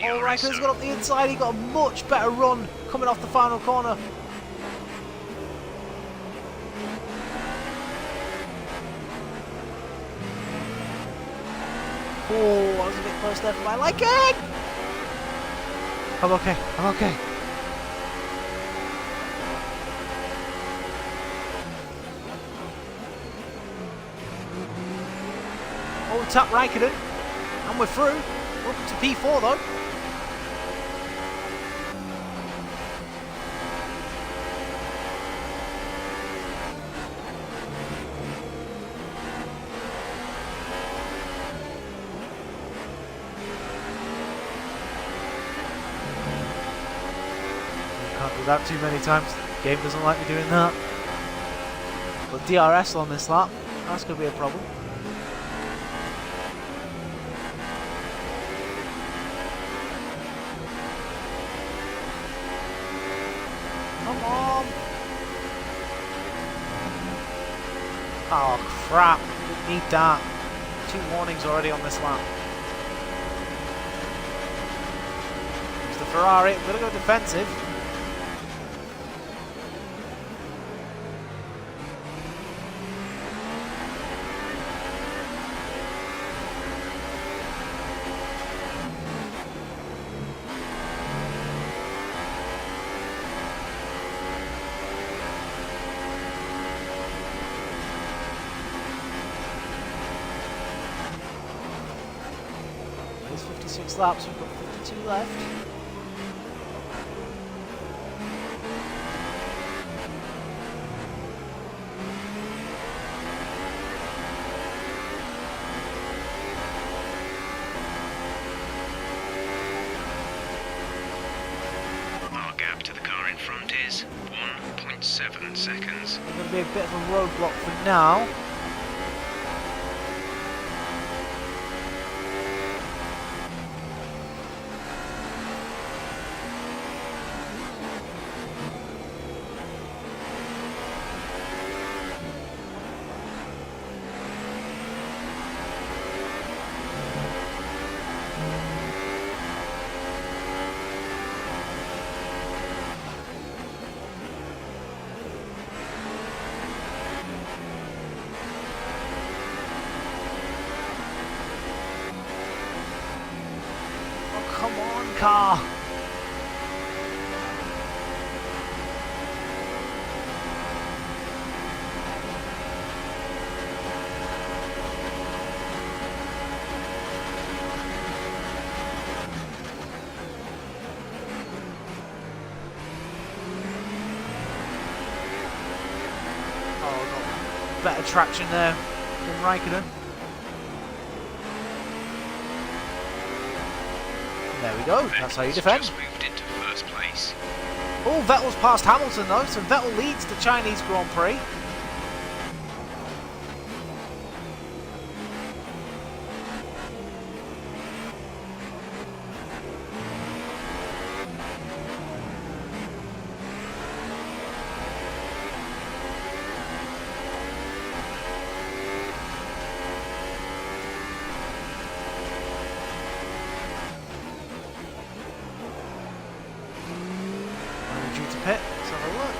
Oh, Raikkonen's got up the inside. He got a much better run coming off the final corner. Oh, I was a bit close there for my liking. I'm okay. I'm okay. Oh, tap Raikkonen. And we're through. Welcome to P4 though. Can't do that too many times. The game doesn't like me doing that. But DRS on this lap. That's going to be a problem. Oh crap, didn't need that. 2 warnings already on this lap. Here's the Ferrari, I'm going to go defensive. There's 56 laps, we've got 52 left. Our gap to the car in front is 1.7 seconds. There's going to be a bit of a roadblock for now. Come on, car! Oh, got better traction there than Raikkonen. There we go, that's how you defend. Just moved into first place. Oh, Vettel's passed Hamilton though, so Vettel leads the Chinese Grand Prix. Due to pit, let's have a look.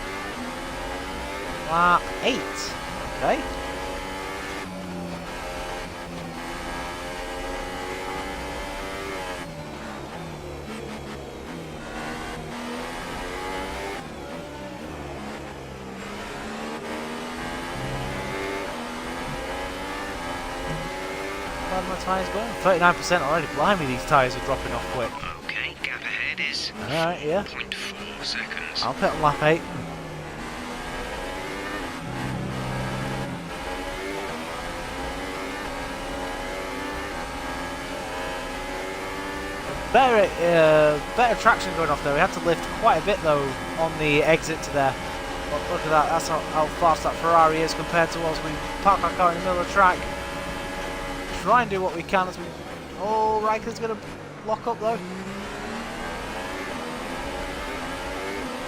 Lap 8, okay. How are my tyres going? 39% already. Blimey, these tyres are dropping off quick. Okay, gap ahead is Alright, yeah. 0.4 seconds. I'll pit on lap 8. Better traction going off there. We had to lift quite a bit though on the exit to there. But look at that, that's how fast that Ferrari is compared to us. We park our car in the middle of the track. Try and do what we can as we... Oh, Raikkonen's going to lock up though.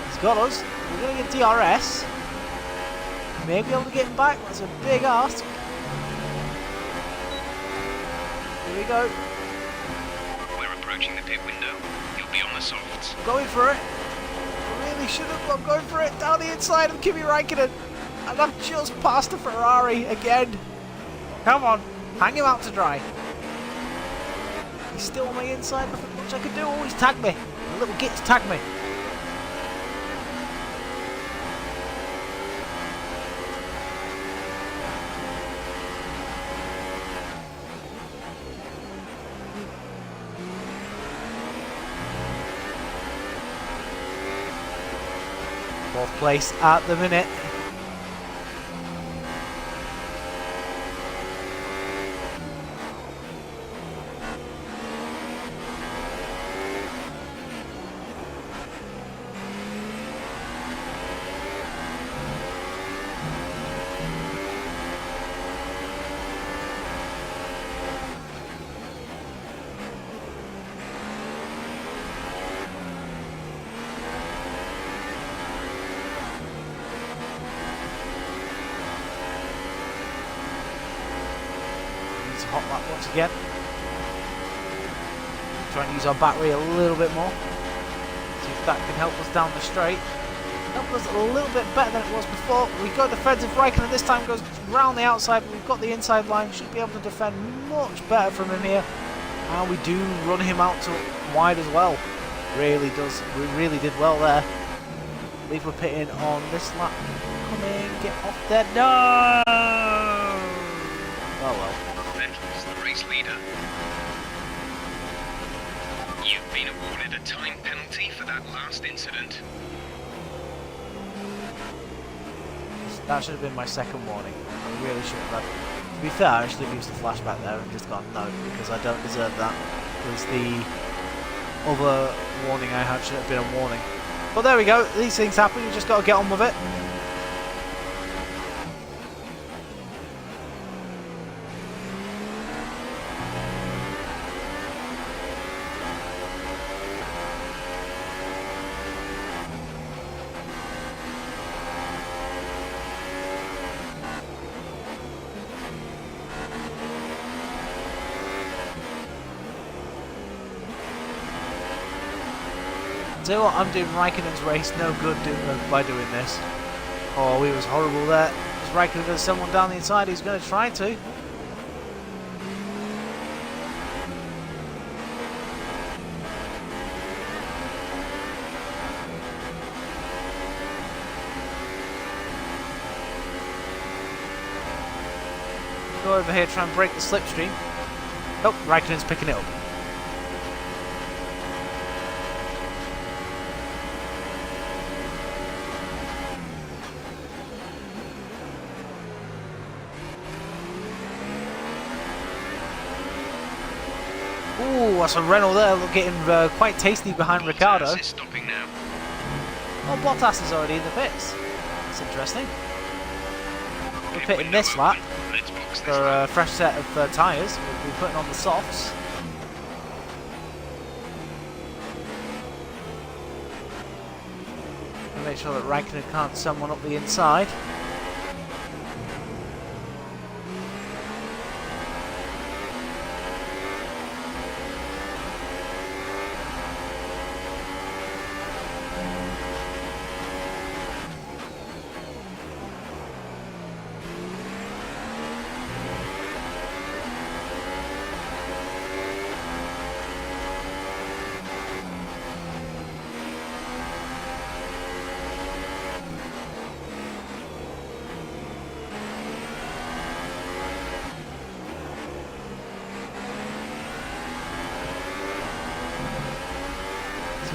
He's got us. We're going to get DRS. Maybe able to get him back. That's a big ask. Here we go. We're approaching the pit window. You'll be on the softs. Going for it. I really should have. I'm going for it. Down the inside of Kimi Raikkonen. And I've just passed the Ferrari again. Come on. Hang him out to dry. He's still on my inside. Nothing much I can do. Oh, he's tagged me. The little git's tagged me. Fourth place at the minute. a hot lap once again. Try and use our battery a little bit more. See if that can help us down the straight. Help us a little bit better than it was before. We go defensive. Raikkonen this time goes round the outside. We've got the inside line. Should be able to defend much better from him here. And we do run him out to wide as well. Really does. We really did well there. I believe we're pitting on this lap. Come in, get off there. No! Oh well. Vettel's the race leader. You've been awarded a time penalty for that last incident. That should have been my second warning. I really should have. To be fair, I should have used the flashback there and just gone no, because I don't deserve that. Because the other warning I had should have been a warning. But there we go. These things happen. You just got to get on with it. Tell you what, I'm doing Raikkonen's race no good by doing this. Oh, he was horrible there. Is Raikkonen going to send one down the inside? He's going to try to. Go over here, try and break the slipstream. Nope, Raikkonen's picking it up. Ooh, that's a Renault there, getting quite tasty behind Ricciardo. Bottas is stopping now. Oh, Bottas is already in the pits. That's interesting. We're pitting this lap for a fresh set of tyres. We'll be putting on the softs. And make sure that Raikkonen can't send one up the inside.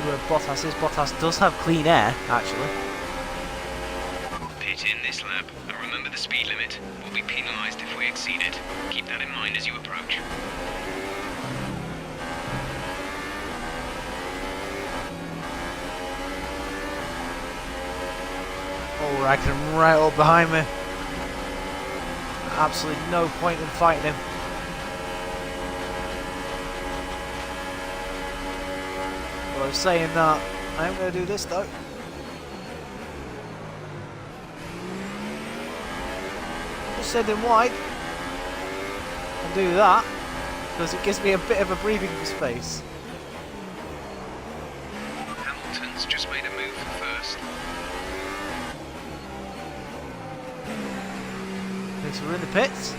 Where Bottas is. Bottas does have clean air, actually. Pit in this lap, and remember the speed limit. We'll be penalised if we exceed it. Keep that in mind as you approach. Oh, Raikkonen right up behind me. Absolutely no point in fighting him. I was saying that I am going to do this though. Just send him wide and do that because it gives me a bit of a breathing space. Hamilton's just made a move for first. Okay, so we're in the pits.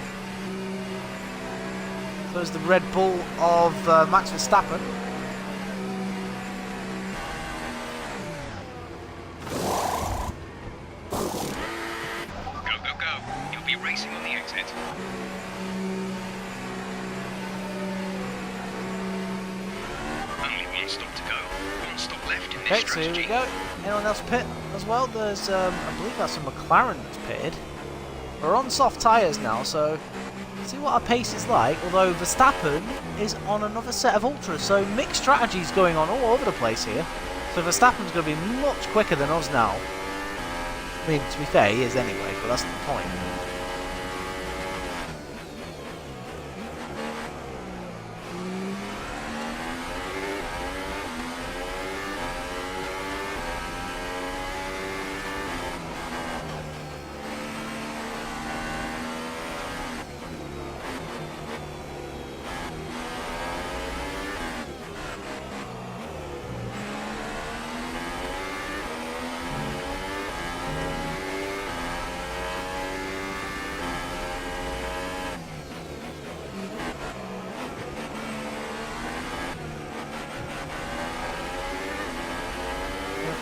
There's the Red Bull of Max Verstappen. Racing on the exit. Only one stop to go. One stop left in this strategy. Okay, so here we go. Anyone else pit as well? There's, I believe that's a McLaren that's pitted. We're on soft tyres now, so see what our pace is like. Although Verstappen is on another set of ultras, so mixed strategies going on all over the place here. So Verstappen's going to be much quicker than us now. I mean, to be fair, he is anyway, but that's the point.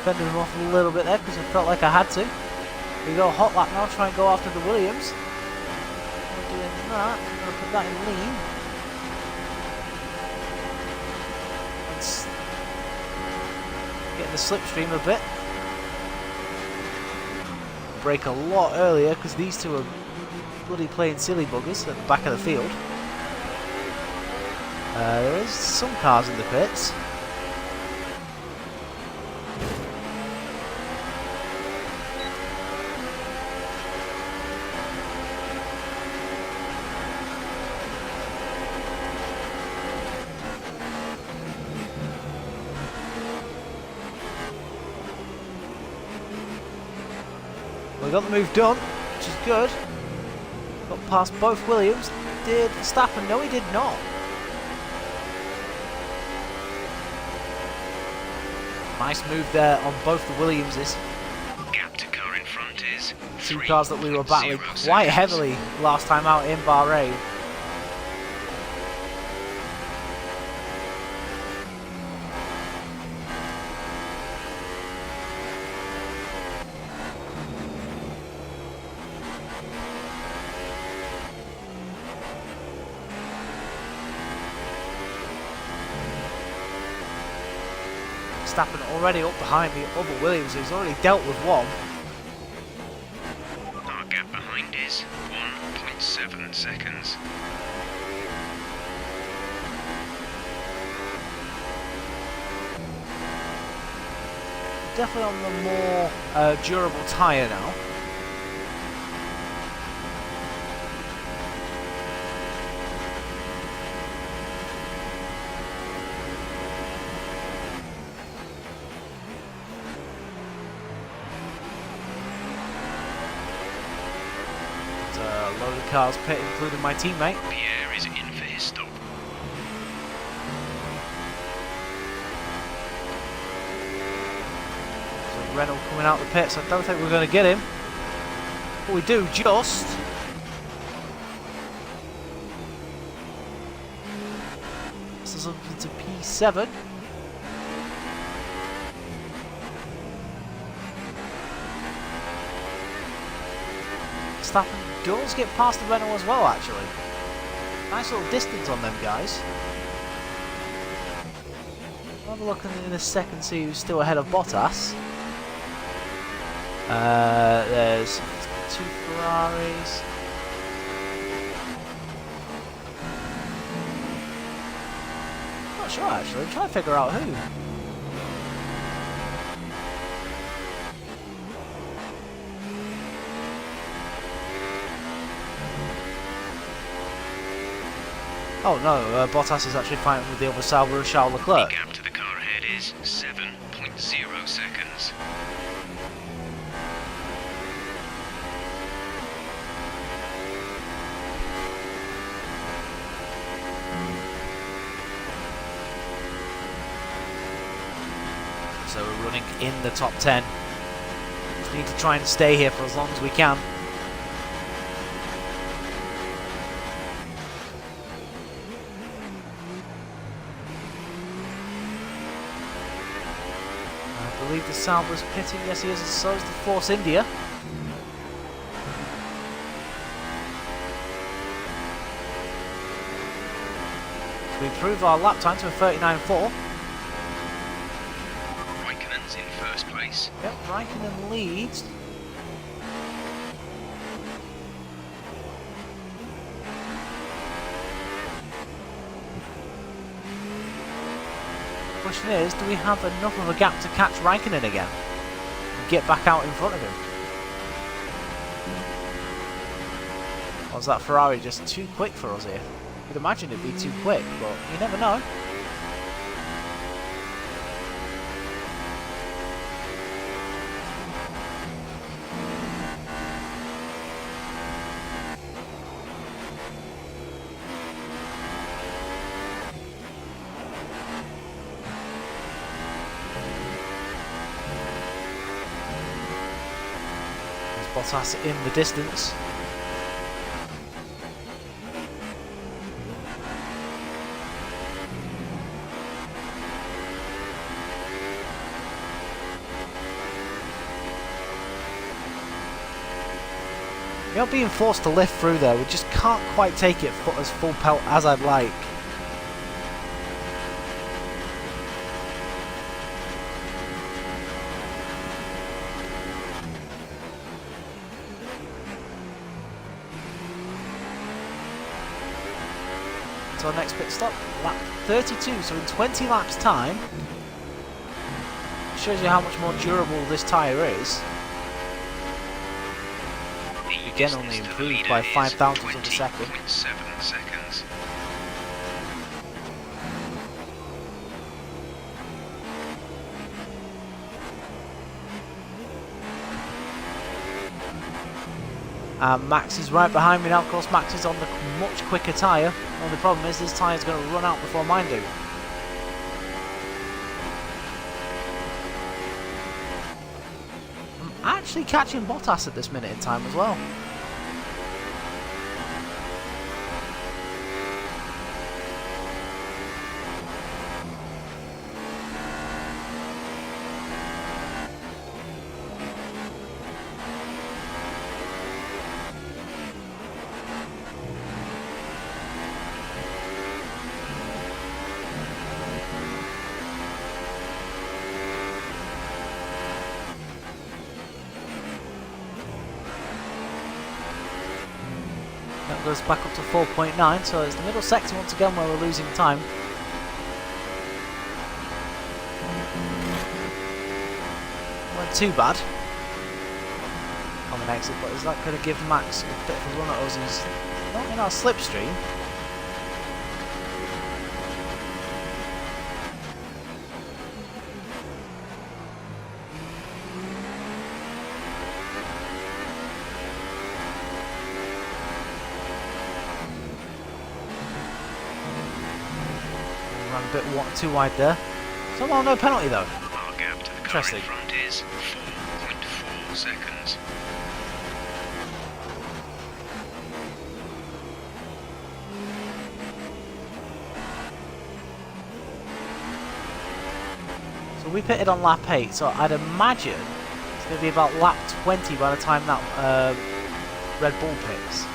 fended him off a little bit there because I felt like I had to. We go hot lap now, try and go after the Williams. We're doing that. I'm going to put that in lean. Let's get in the slipstream a bit. Break a lot earlier because these two are bloody playing silly buggers at the back of the field. There is some cars in the pits. We got the move done, which is good. Got past both Williams. Did Verstappen? No, he did not. Nice move there on both the Williamses. Gap to car in front is Two cars that we were battling quite heavily last time out in Bahrain. Verstappen already up behind the other Williams, who's already dealt with one. Our gap behind is 1.7 seconds. Definitely on the more durable tyre now. Load of cars pit, including my teammate. Pierre is in for his stop. So Renault coming out the pits. I don't think we're going to get him. But we do just. This is up to P7. Verstappen does get past the Renault as well, actually. Nice little distance on them guys. I'll have a look in a second, see who's still ahead of Bottas. There's two Ferraris. Not sure actually, I'm trying to figure out who. Oh no, Bottas is actually fighting with the other Sauber, Charles Leclerc. The gap to the car ahead is 7.0 seconds. So we're running in the top 10. Just need to try and stay here for as long as we can. I believe the Sauber's pitting. Yes, he is, and so is the Force India. So we improve our lap time to a 39.4. Raikkonen's in first place. Yep, Raikkonen leads. The question is, do we have enough of a gap to catch Raikkonen again? And get back out in front of him? Or is that Ferrari just too quick for us here? You'd imagine it'd be too quick, but you never know. Bottas in the distance. We are being forced to lift through there. We just can't quite take it as full pelt as I'd like. So our next pit stop, lap 32. So in 20 laps time, shows you how much more durable this tyre is. Again, only improved by 5 thousandths of a second. 7 seconds. And Max is right behind me now. Of course, Max is on the much quicker tyre. Only problem is this tyre is going to run out before mine do. I'm actually catching Bottas at this minute in time as well. That goes back up to 4.9, so it's the middle sector once again where we're losing time. Not too bad on an exit, but is that going to give Max a bit of a run at us? He's not in our slipstream. Ran a bit too wide there. Somehow no penalty though. Our gap to the car in front is 4.4 seconds. So we pitted on lap 8, so I'd imagine it's going to be about lap 20 by the time that Red Bull pits.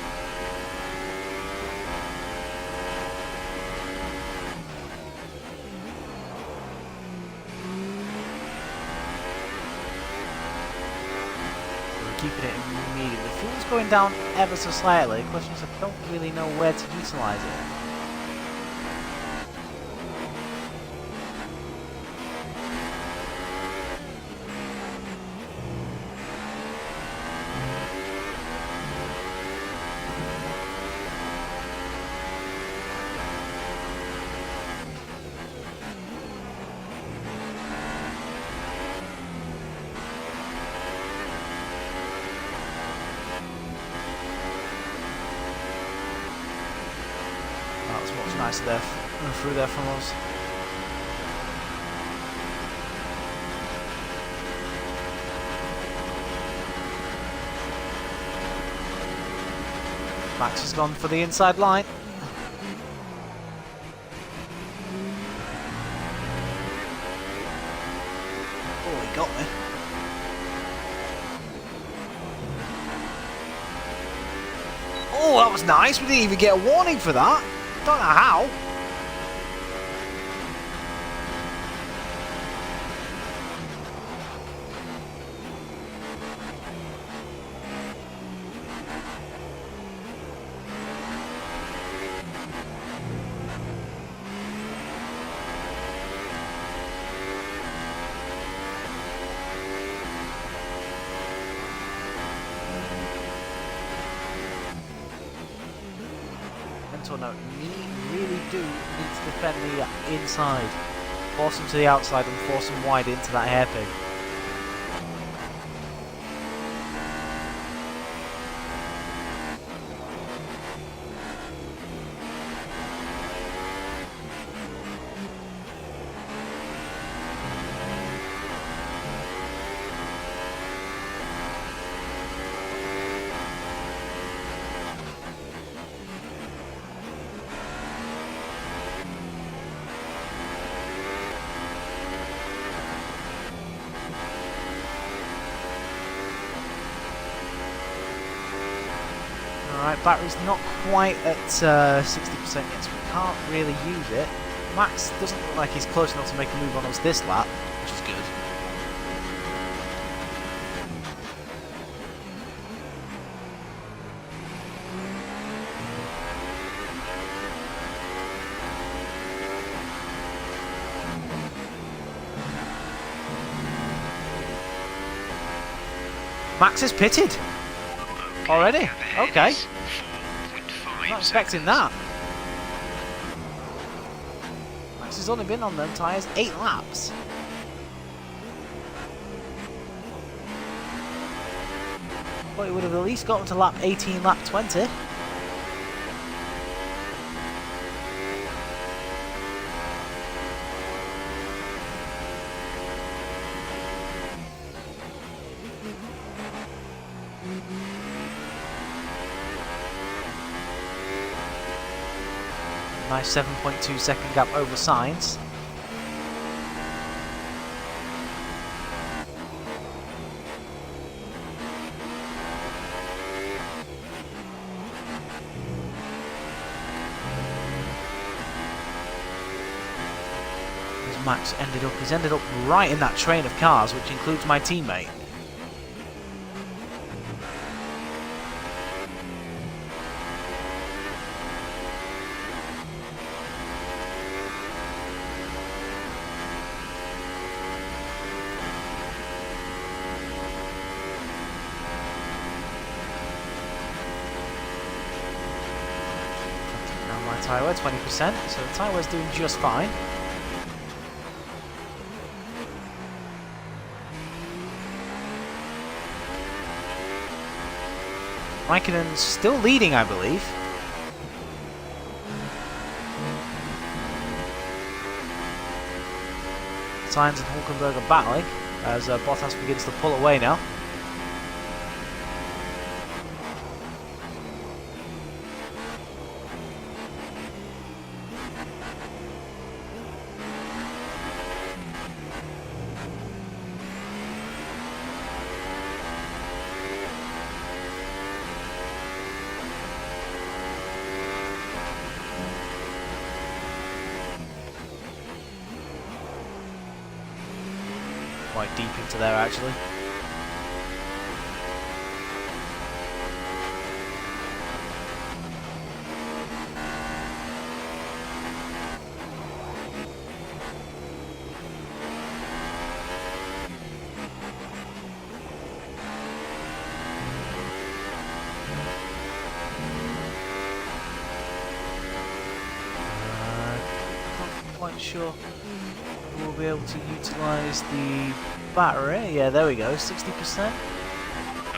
Keeping it immediately. Fuel's going down ever so slightly. The question is, I don't really know where to utilise it. That was much nicer there, through there from us. Max has gone for the inside line. Oh, he got me. Oh, that was nice. We didn't even get a warning for that. Don't know how. No, really do need to defend the inside. Force them to the outside and force them wide into that hairpin. Alright, battery's not quite at 60% yet, so we can't really use it. Max doesn't look like he's close enough to make a move on us this lap, which is good. Max is pitted already. Okay. Not expecting that. Max has only been on them tyres 8 laps. But he would have at least gotten to lap 18, lap 20. Nice 7.2 second gap over Sainz. As Max he's ended up right in that train of cars, which includes my teammate. Tyre wear 20%, so the tyre wear's doing just fine. Raikkonen's still leading, I believe. Sainz and Hulkenberg are battling as Bottas begins to pull away now. Quite deep into there actually. Not quite sure we'll be able to utilise the battery. Yeah, there we go, 60%.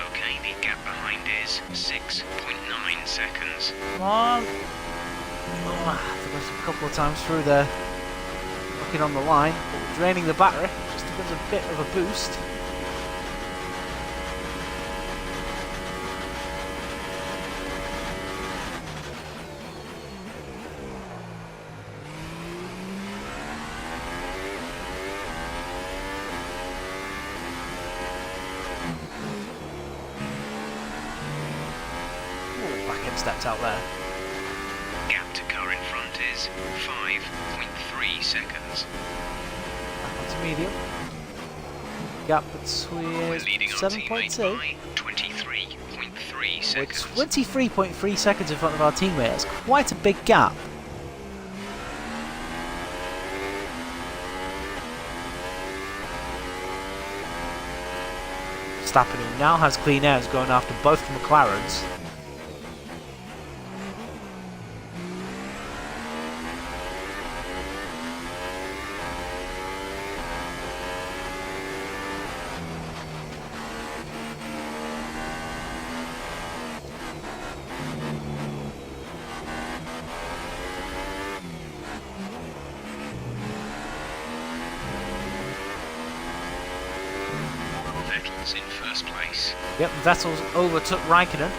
Okay, the gap behind is 6.9 seconds. Come on! Oh, I have to go a couple of times through there, looking on the line, but we're draining the battery, just to give us a bit of a boost. Stepped out there. Gap to car in front is 5.3 seconds. Back onto medium. Gap between 7.2. 23.3 seconds. We're 23.3 seconds in front of our teammate. That's quite a big gap. Verstappen, who now has clean air, is going after both the McLarens. Vettel's in first place. Yep, Vettel's overtook Raikkonen.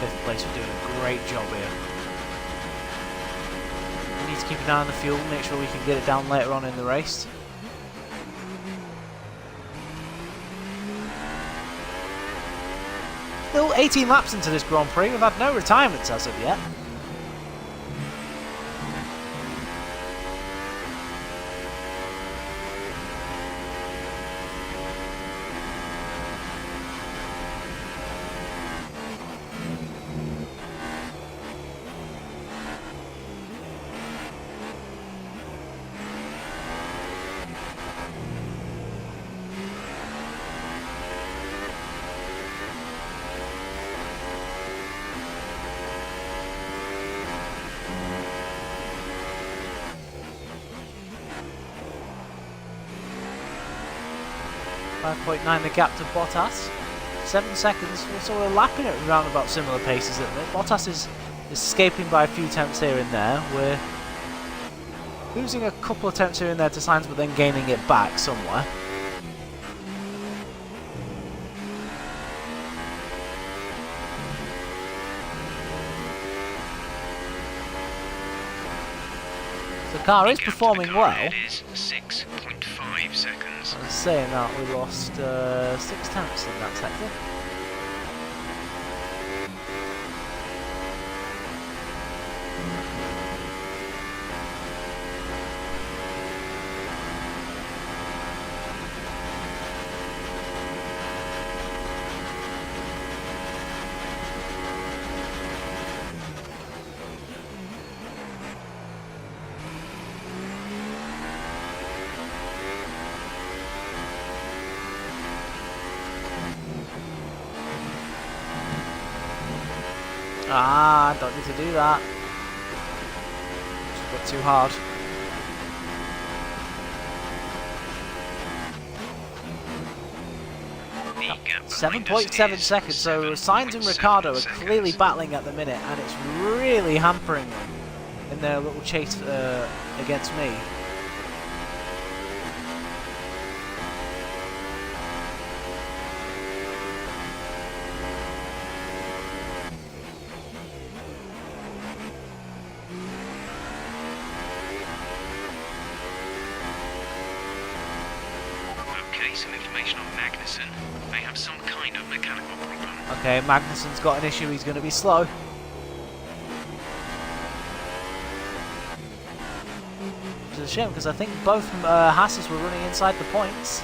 5th place for doing a great job here. We need to keep an eye on the fuel, make sure we can get it down later on in the race. Still 18 laps into this Grand Prix, we've had no retirements as of yet. .9 the gap to Bottas. 7 seconds. We're sort of lapping at around about similar paces at the minute. Bottas is escaping by a few tenths here and there. We're losing a couple of tenths here and there to Sainz, but then gaining it back somewhere. The car is performing well. It is 6.5 seconds. I was saying that we lost 6 tenths in that sector. Ah, don't need to do that. Just a bit too hard. 7.7 seconds, so Sainz and Ricciardo are clearly battling at the minute, and it's really hampering them in their little chase against me. Some information on Magnussen. They have some kind of mechanical problem. Okay, Magnussen's got an issue, he's going to be slow. Which is a shame, because I think both Haas's were running inside the points.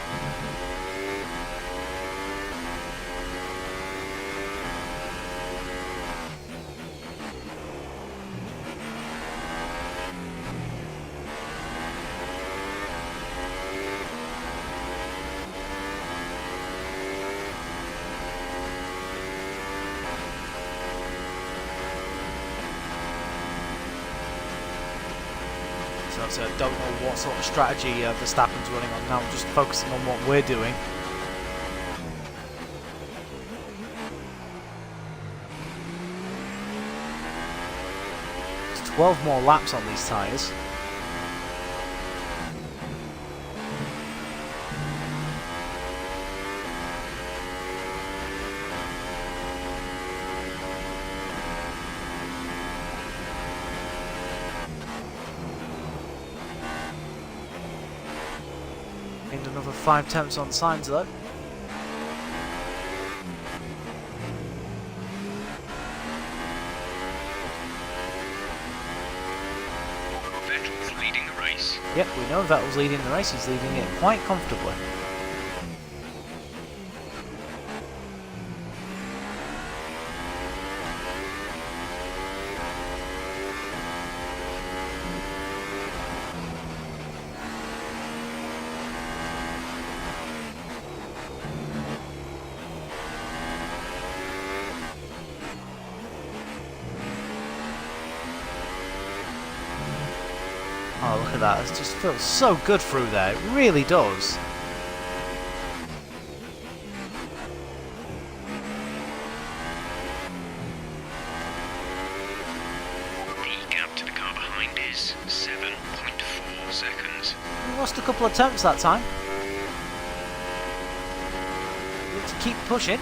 So I don't know what sort of strategy Verstappen's running on now, just focusing on what we're doing. There's 12 more laps on these tyres. Gained another 5 tenths on Sainz though. Vettel's leading the race. Yep, we know Vettel's leading the race, he's leading it quite comfortably. Oh, look at that. It just feels so good through there. It really does. The gap to the car behind is 7.4 seconds. We lost a couple of attempts that time. Need to keep pushing.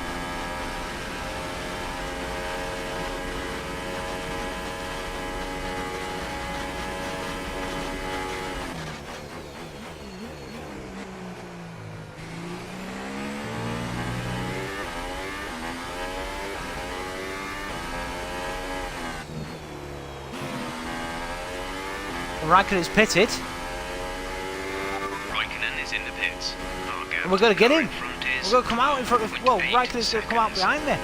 Raikkonen's pitted. Raikkonen is in the pits. And we're going to get him. We're going to come out in front of... Well, Raikkonen's going to come out behind me.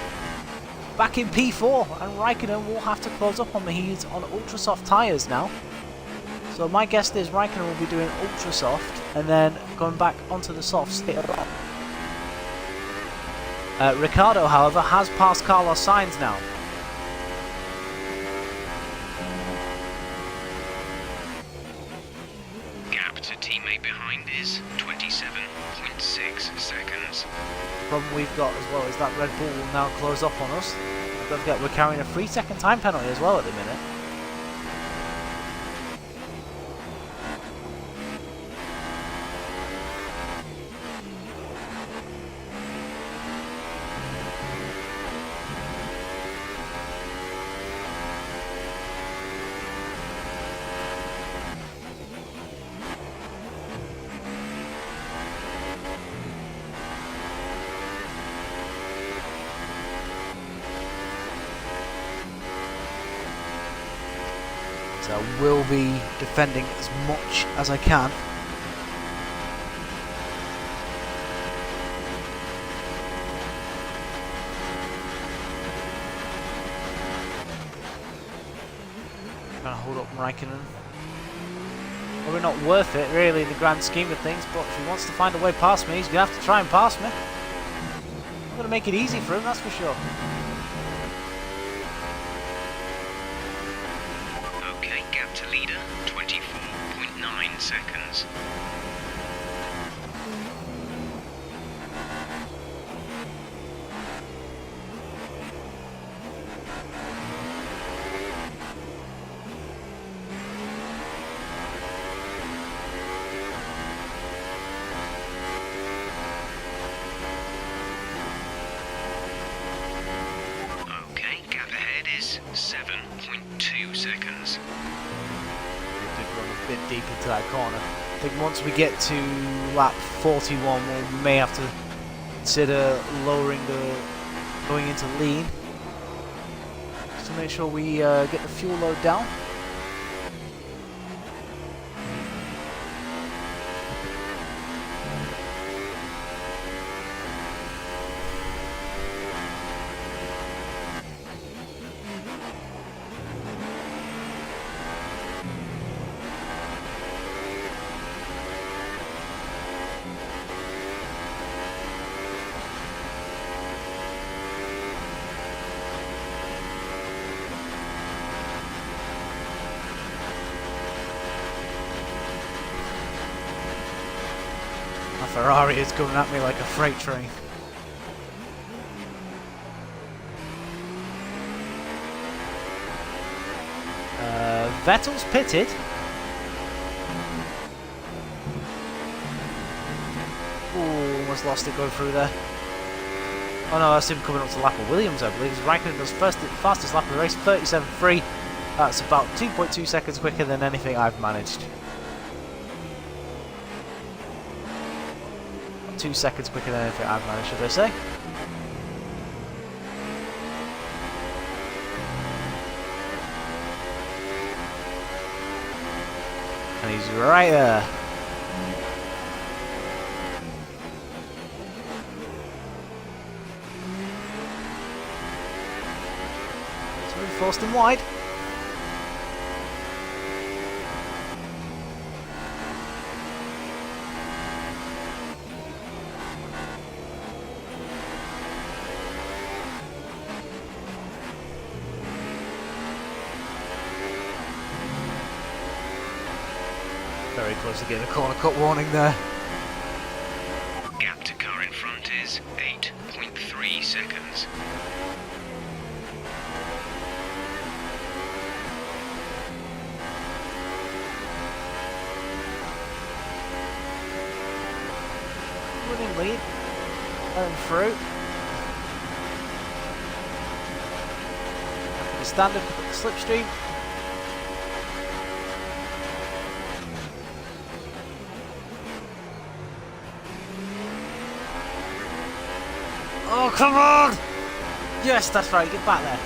Back in P4. And Raikkonen will have to close up on me. He's on ultra soft tyres now. So my guess is Raikkonen will be doing ultra soft and then going back onto the softs later on. Ricciardo, however, has passed Carlos Sainz now. Gap to teammate behind is 27.6 seconds. The problem we've got as well is that Red Bull will now close up on us. Don't forget, we're carrying a 3-second time penalty as well at the minute. So I will be defending as much as I can. Trying to hold up Raikkonen. Probably not worth it really in the grand scheme of things, but if he wants to find a way past me, he's going to have to try and pass me. I'm going to make it easy for him, that's for sure. Gap to leader, 24.9 seconds. Okay, gap ahead is 7.2 seconds. A bit deep into that corner. I think once we get to lap 41 we may have to consider lowering going into lean just to make sure we get the fuel load down. Ferrari is coming at me like a freight train. Vettel's pitted. Ooh, almost lost it going through there. Oh no, that's him coming up to lap of Williams, I believe. Raikkonen does fastest lap of the race, 37.3. That's about 2.2 seconds quicker than anything I've managed. 2 seconds quicker than anything I've managed, should I say. And he's right there. So we forced him wide. Very close to getting a corner cut warning there. Gap to car in front is 8.3 seconds. Running lead. Going through. The standard slipstream. Oh, come on! Yes, that's right, get back there.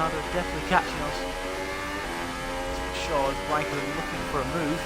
Ricciardo definitely catching us. That's for sure. Raikkonen looking for a move.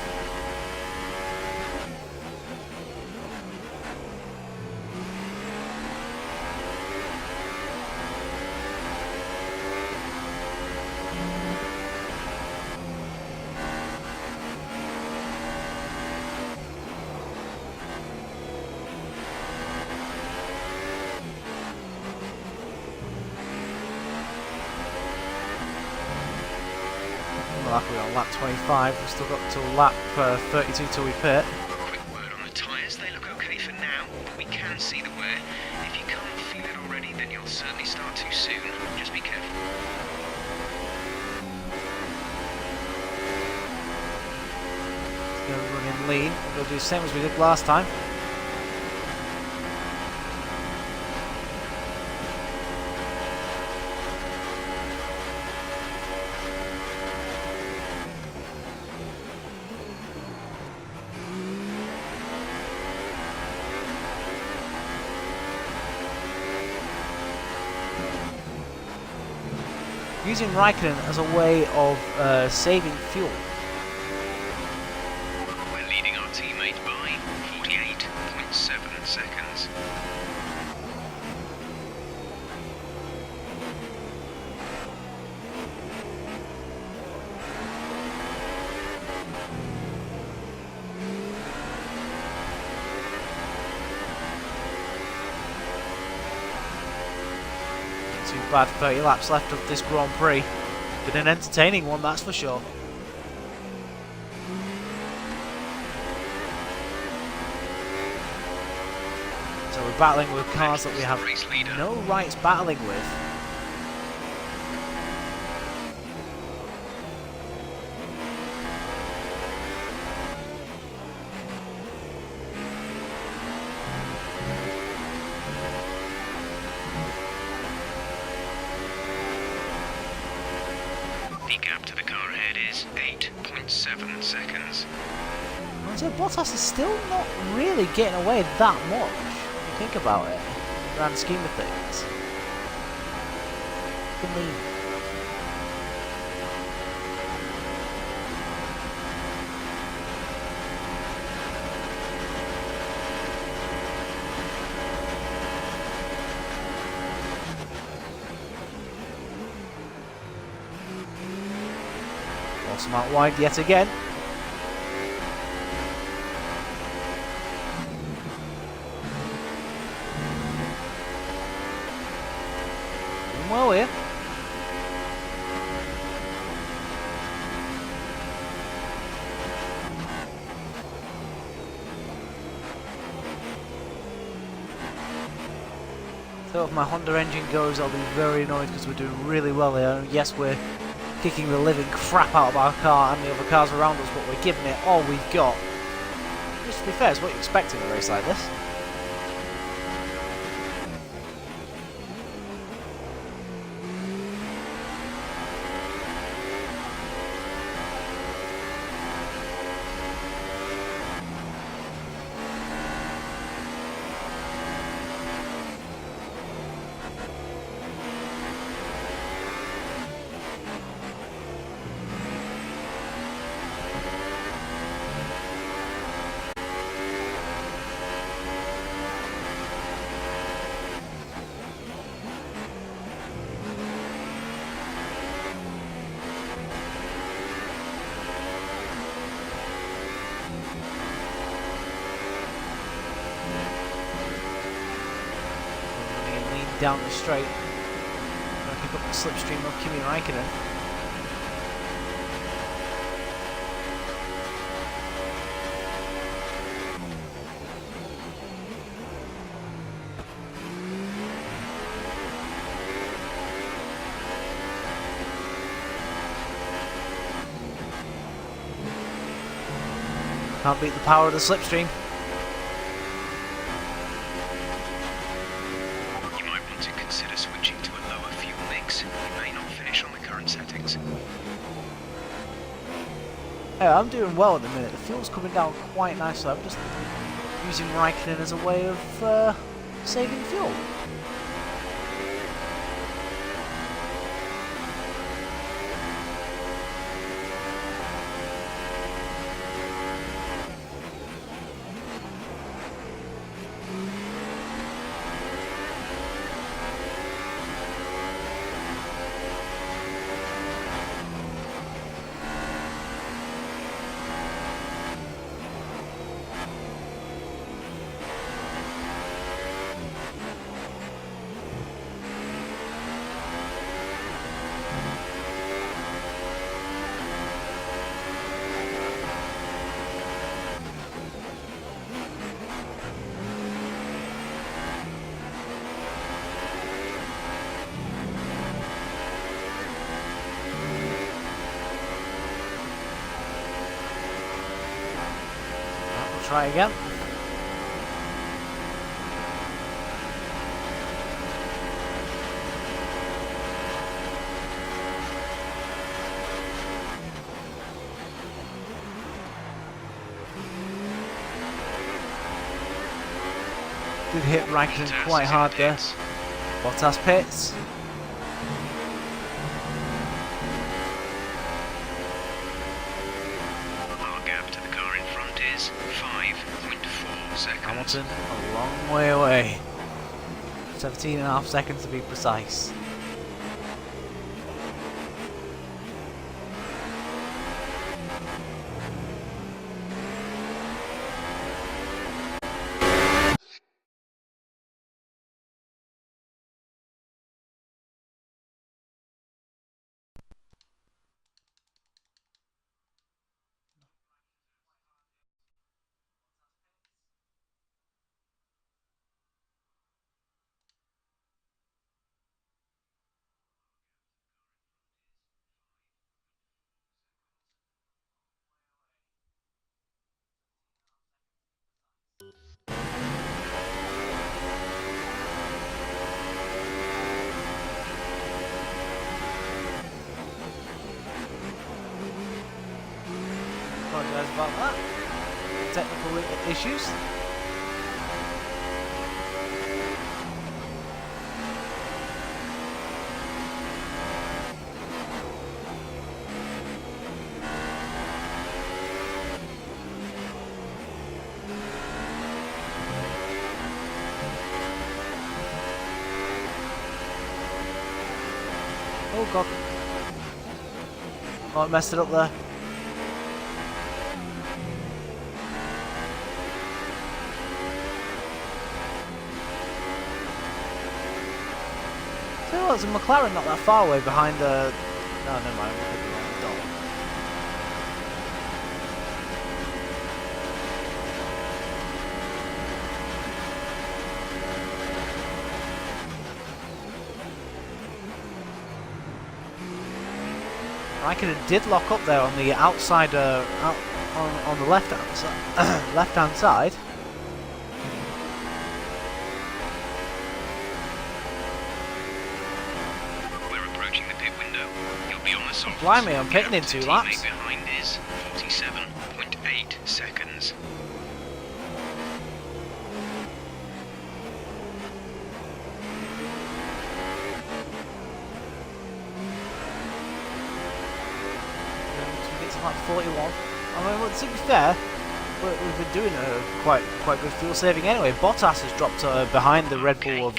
We're on lap 25, we've still got till lap 32 till we pit. Quick word on the tyres, they look okay for now, but we can see the wear. If you can't feel it already, then you'll certainly start too soon. Just be careful. Let's go running lean. We're going to do the same as we did last time. Using Raikkonen as a way of saving fuel. We're leading our teammate by 48.7 seconds. Too bad, 30 laps left of this Grand Prix. Been an entertaining one, that's for sure. So we're battling with cars that we have no rights battling with. The gap to the car ahead is 8.7 seconds. So Bottas is still not really getting away that much, if you think about it, in the grand scheme of things. Look at me. Lost him out wide yet again. Doing well here. So if my Honda engine goes, I'll be very annoyed because we're doing really well here. Yes, we're kicking the living crap out of our car and the other cars around us, but we're giving it all we've got. Which, to be fair, is what you expect in a race like this. Down the straight. Gonna pick up the slipstream of Kimi Raikkonen. Can't beat the power of the slipstream. Yeah, I'm doing well at the minute. The fuel's coming down quite nicely. I'm just using Raikkonen as a way of saving fuel. try again. Did hit Raikkonen quite hard there. Bottas pits. Our gap to the car in front is 5.4 seconds. Hamilton a long way away. 17.5 seconds to be precise. Apologise about that. Technical issues. Oh god. Oh, I messed it up there. So there's a McLaren not that far away behind the... No, never mind. I'm looking at the dot. Raikkonen did lock up there on the outside, on the left-hand side. Left-hand side. Blimey, I'm pitting in 2 laps. Behind is 47.8 seconds. It's like 41. I mean, well, to be fair, we've been doing quite good fuel saving anyway. Bottas has dropped behind the Red Bull of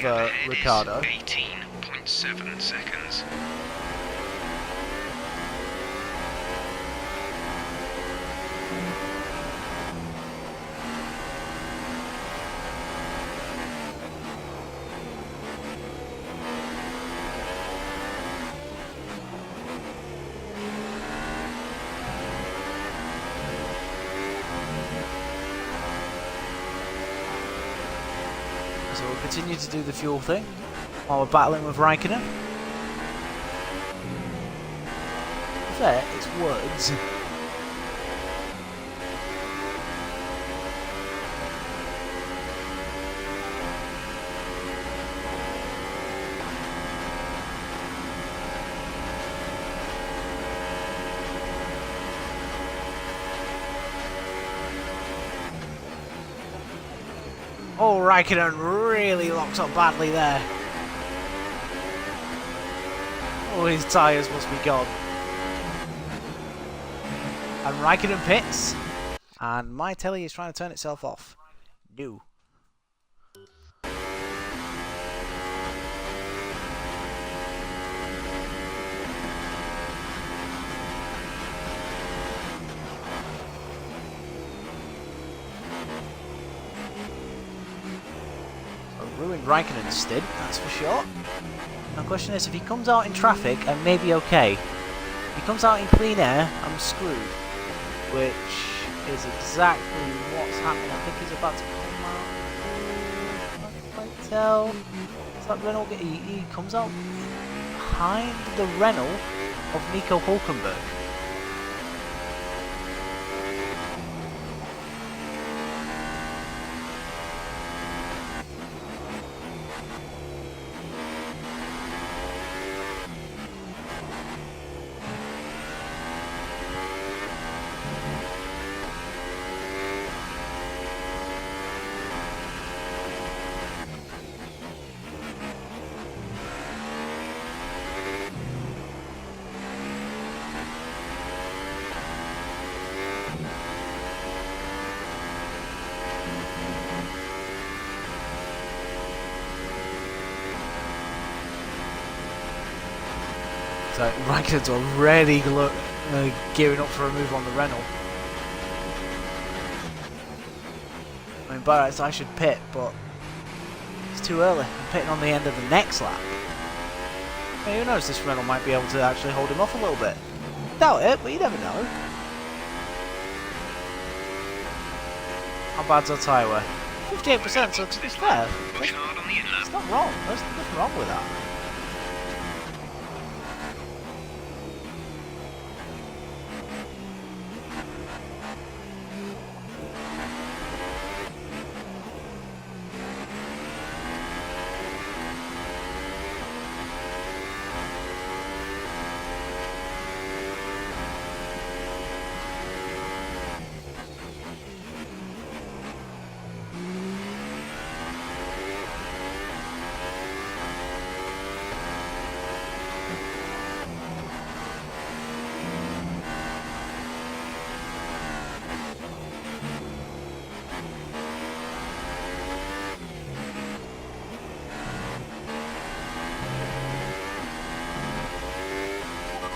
Ricciardo. 18.7 seconds. So we'll continue to do the fuel thing while we're battling with Raikkonen. Fair, it's words. Oh, Raikkonen really locks up badly there. Oh, his tyres must be gone. And Raikkonen pits. And my telly is trying to turn itself off. No. Ruined Raikkonen's stint, that's for sure. Now the question is, if he comes out in traffic, I may be okay. If he comes out in clean air, I'm screwed. Which is exactly what's happening. I think he's about to come out. I can't quite tell. Is that Renault? He comes out behind the Renault of Nico Hülkenberg. So Raikkonen's already gearing up for a move on the Renault. I mean, by rights I should pit, but it's too early. I'm pitting on the end of the next lap. Hey, who knows, this Renault might be able to actually hold him off a little bit. Doubt it, but you never know. How bad's our tyre wear? 58%, so to be fair, it's not wrong. There's nothing wrong with that.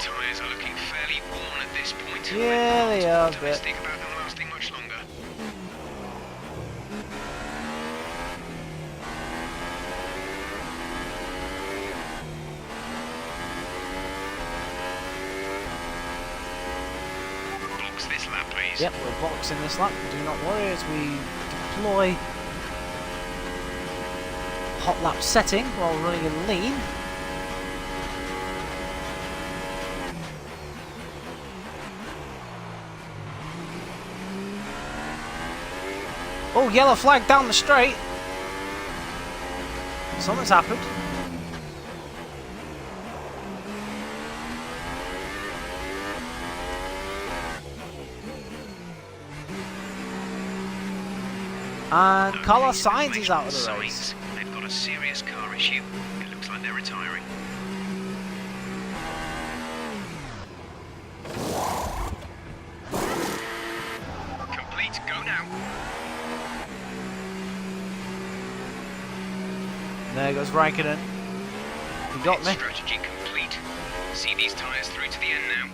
Tyres are looking fairly worn at this point. Yeah, they are, but Optimistic about them lasting much longer. Box this lap, please. yep, we're boxing this lap. Do not worry as we deploy hot lap setting while running in lean. Oh, yellow flag down the straight. Something's happened. And Carlos Sainz is out of the race. They've got a serious car issue. It looks like they're retiring. Complete, go now. There goes Raikkonen. You got me. Strategy complete. See these tyres through to the end now.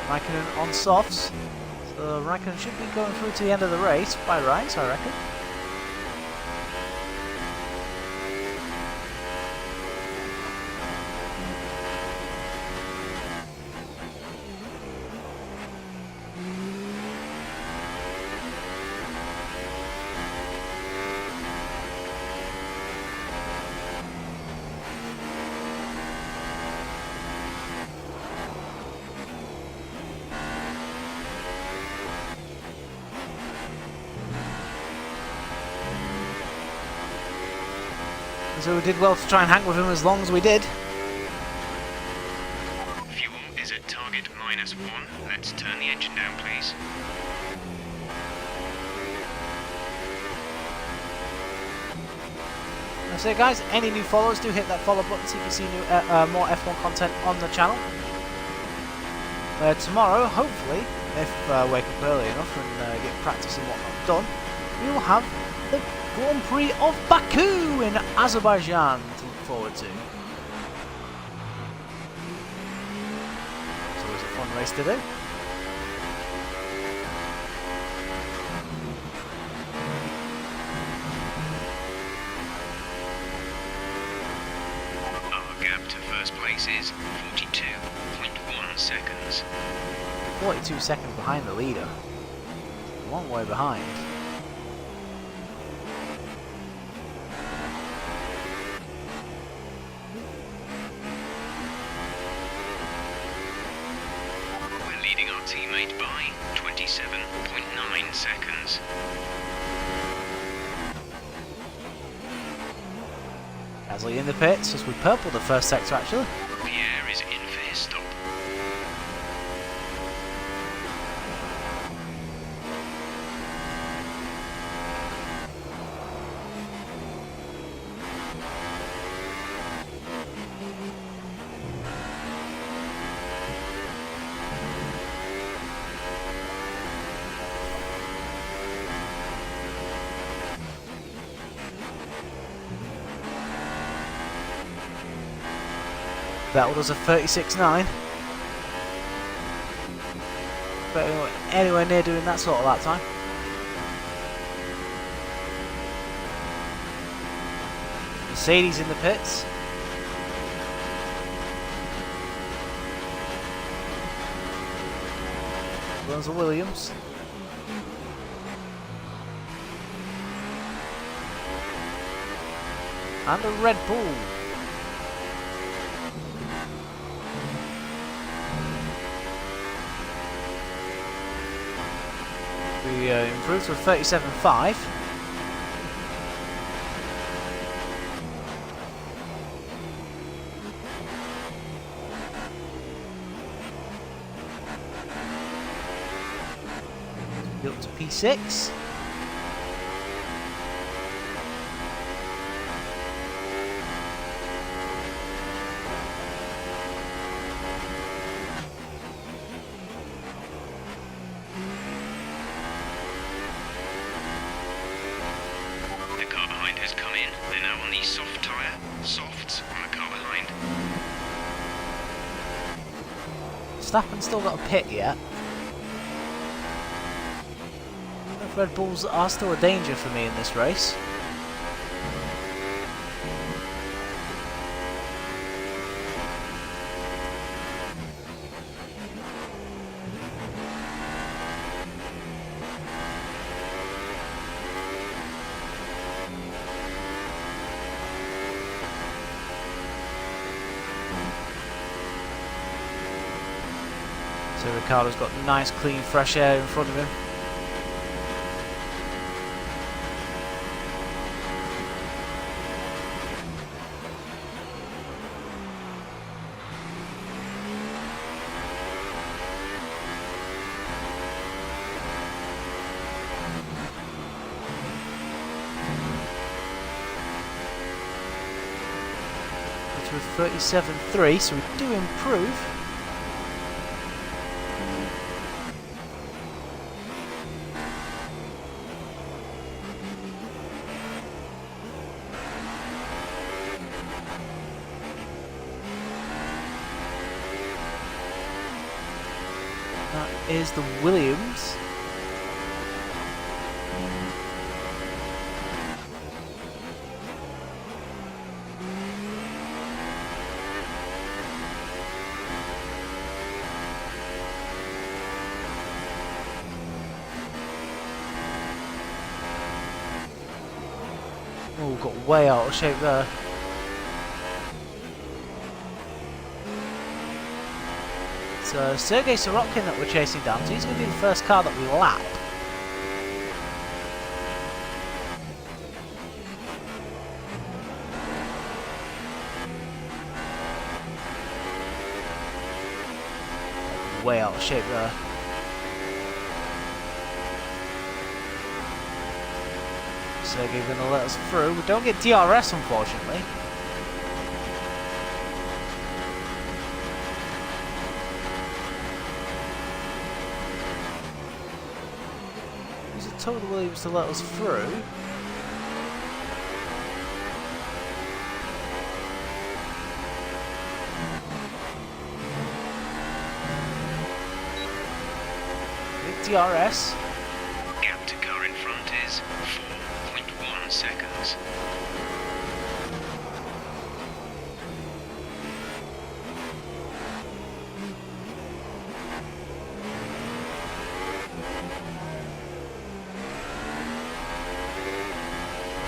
Raikkonen on softs. So Raikkonen should be going through to the end of the race by rights, I reckon. So we did well to try and hang with him as long as we did. Fuel is at target -1. Let's turn the engine down, please. So guys, any new followers, do hit that follow button so you can see new, more F1 content on the channel. Tomorrow, hopefully, if I wake up early enough and get practice and whatnot done, we will have the Grand Prix of Baku in Azerbaijan to look forward to. It's always a fun race to do. Our gap to first place is 42.1 seconds. 42 seconds behind the leader. A long way behind. We're leading our teammate by 27.9 seconds. Gasly in the pits as we purple the first sector actually. Pierre is in for his stop. Vettel does a 36.9. But anywhere near doing that sort of lap time. Mercedes in the pits. Runs a Williams. And a Red Bull. We improved to a 37.5. Built to P6. The car behind has come in. They're now on the soft tyre. Softs on the car behind. Verstappen's still got a pit yet. Red Bulls are still a danger for me in this race. So Ricciardo's got nice, clean, fresh air in front of him. With 37.3, so we do improve. That is the Williams. Oh, got way out of shape there. It's Sergei Sorokin that we're chasing down, so he's going to be the first car that we lap. Way out of shape there. Sergei going to let us through. We don't get DRS, unfortunately. Is it told Williams to let us through? With DRS. Gap to car in front is 4.1 seconds.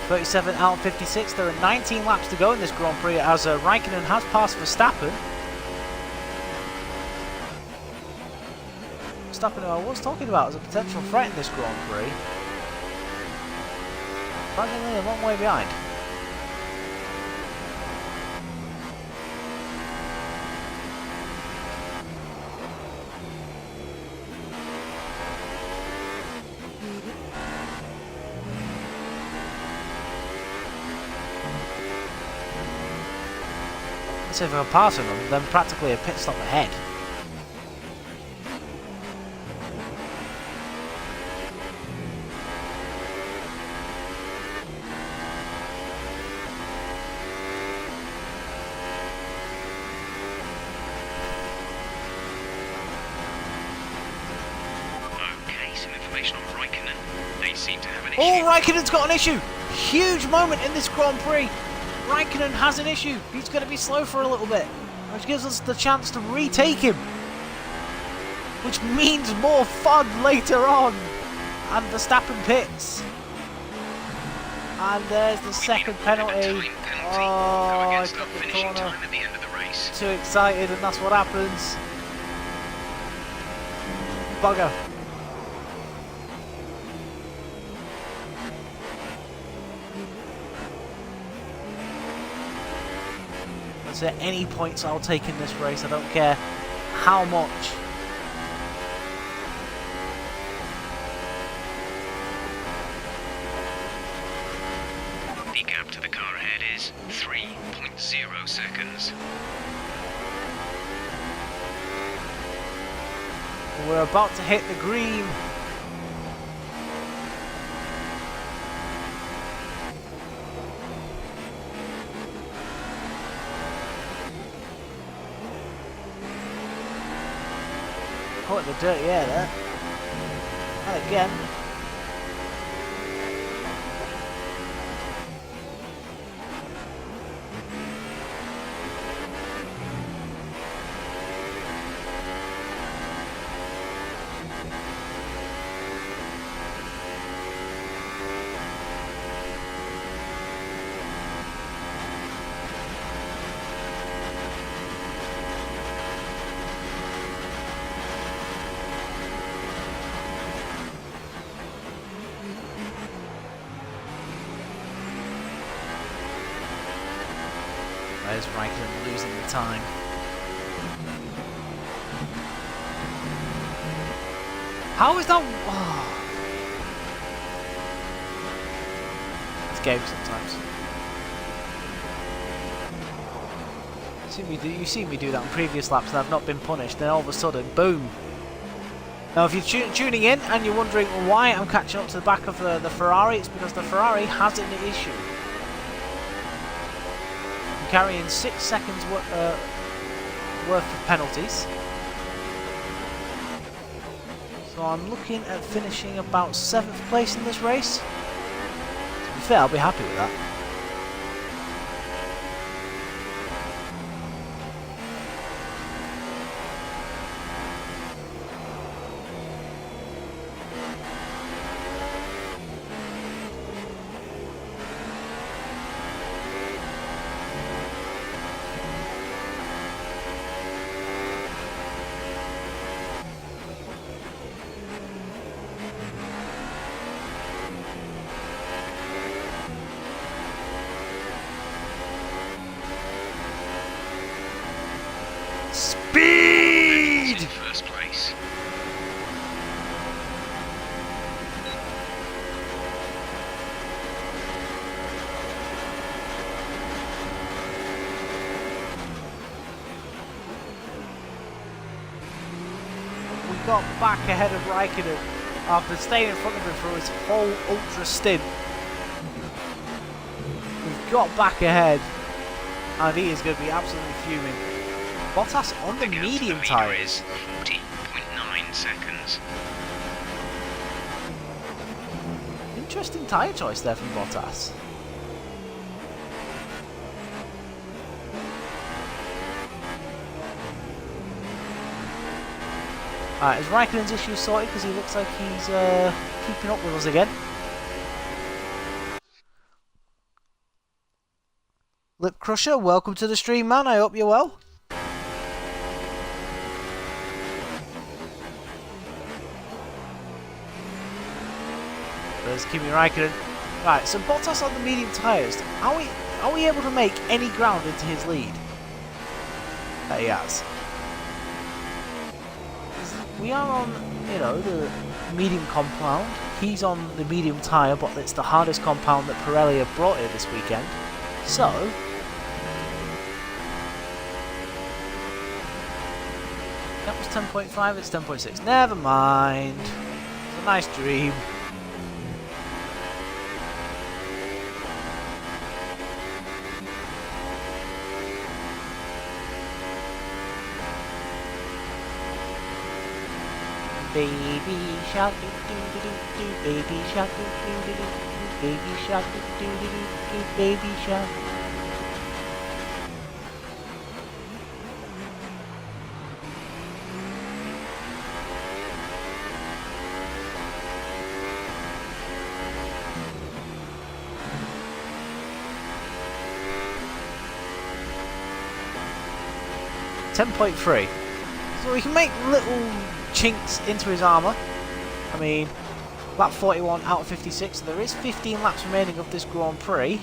.37 out of 56. There are 19 laps to go in this Grand Prix as Raikkonen has passed Verstappen. Verstappen, who I was talking about as a potential threat in this Grand Prix. Practically a long way behind. So if I'm passing them, then practically a pit stop ahead. information on Raikkonen. They seem to have an issue. Oh, Raikkonen's got an issue! Huge moment in this Grand Prix. Raikkonen has an issue. He's going to be slow for a little bit, which gives us the chance to retake him, which means more fun later on. And Verstappen pits. And there's the second penalty. Oh, I cut the corner. Too excited, and that's what happens. Bugger. Is there any points I'll take in this race? I don't care how much. The gap to the car ahead is 3.0 seconds. We're about to hit the green. Caught in the dirty air there. And again. There's Raikkonen losing the time. How is that? Oh. It's game sometimes. You've seen me do that on previous laps and I've not been punished, then all of a sudden, boom. Now if you're tuning in and you're wondering why I'm catching up to the back of the Ferrari, it's because the Ferrari has an issue. Carrying 6 seconds worth of penalties. So I'm looking at finishing about 7th place in this race. To be fair, I'll be happy with that. Speed! First place. We got back ahead of Raikkonen after staying in front of him for his whole ultra stint. We've got back ahead and he is going to be absolutely fuming. Bottas on the medium tyres. 40.9 seconds. Interesting tyre choice there from Bottas. Alright, is Raikkonen's issue sorted because he looks like he's keeping up with us again. Lip Crusher, welcome to the stream, man. I hope you're well. There's Kimi Raikkonen. Right, so Bottas on the medium tyres. Are we able to make any ground into his lead? That he has. We are on, you know, the medium compound. He's on the medium tyre, but it's the hardest compound that Pirelli have brought here this weekend. So that was 10.5, it's 10.6. Never mind. It's a nice dream. Baby shark do do do do do, baby shark do do do do do, baby shark do do do do do, baby shark. .3. So we can make little chinks into his armour. I mean, lap 41 out of 56. So there is 15 laps remaining of this Grand Prix.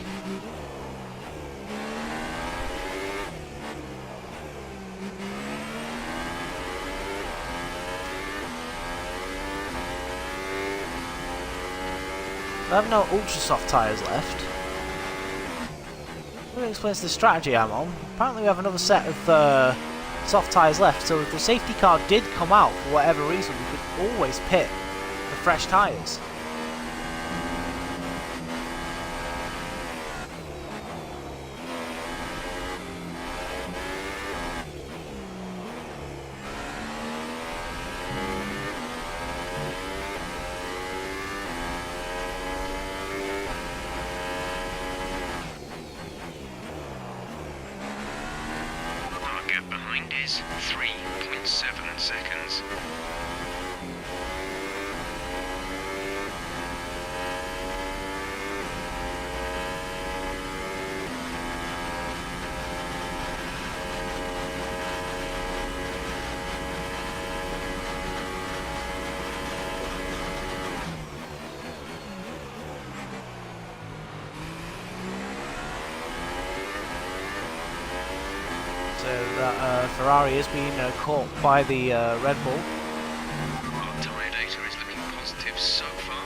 I have no ultra soft tyres left. That explains the strategy I'm on. Apparently we have another set of soft tyres left, so if the safety car did come out for whatever reason, we could always pit the fresh tyres. Behind is 3.7 seconds. That Ferrari is being caught by the Red Bull. Our tyre data is looking positive so far.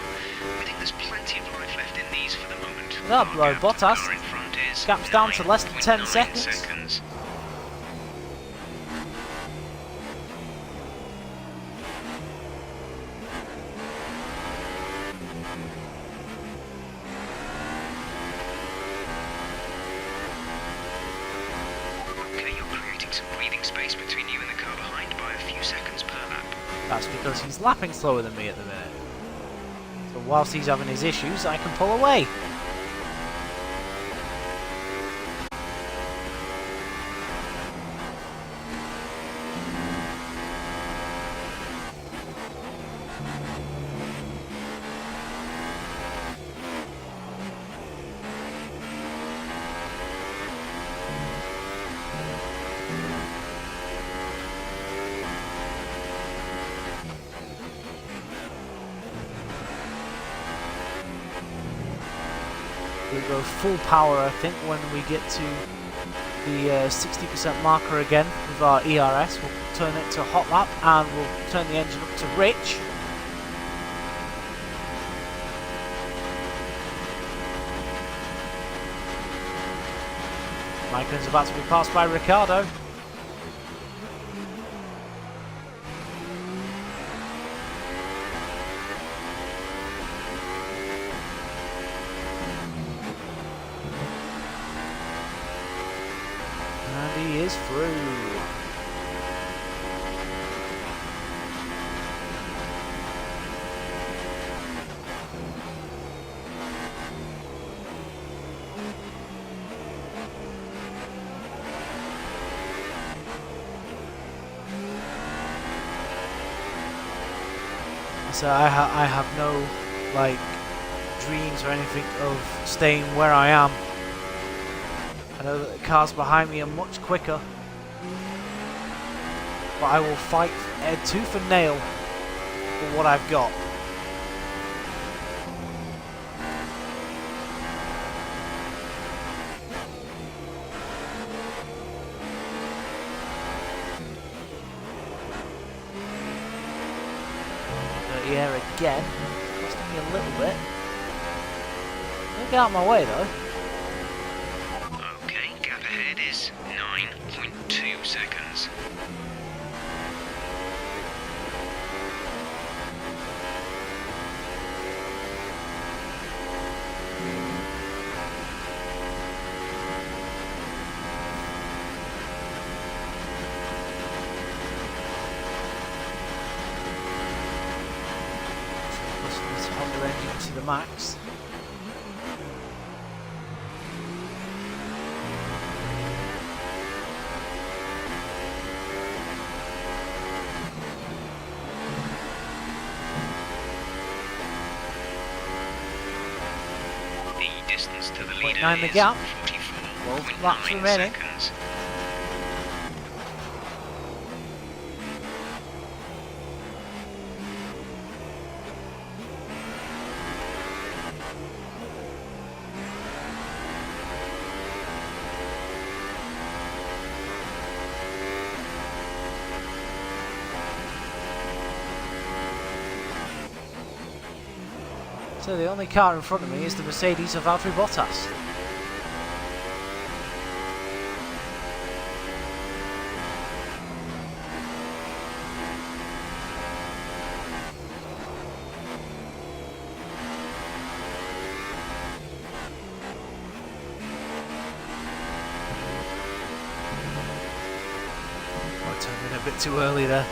I think there's plenty of life left in these for the moment. That blow Bottas. Gap's down to less than 10 seconds. Space between you and the car behind by a few seconds per lap. That's because he's lapping slower than me at the minute. So whilst he's having his issues, I can pull away. We'll go full power, I think, when we get to the 60% marker again with our ERS. We'll turn it to hot lap and we'll turn the engine up to rich. Raikkonen's about to be passed by Ricciardo. He is through. So I have no like dreams or anything of staying where I am. I know that the cars behind me are much quicker, but I will fight tooth and nail for what I've got. Dirty air again, costing me a little bit. Don't get out of my way though. 9.2 seconds. Honda engine to the max. The distance to the leader 0.9 the is gap. 44.9 laps remaining. seconds. So the only car in front of me is the Mercedes of Valtteri Bottas. I turned in a bit too early there.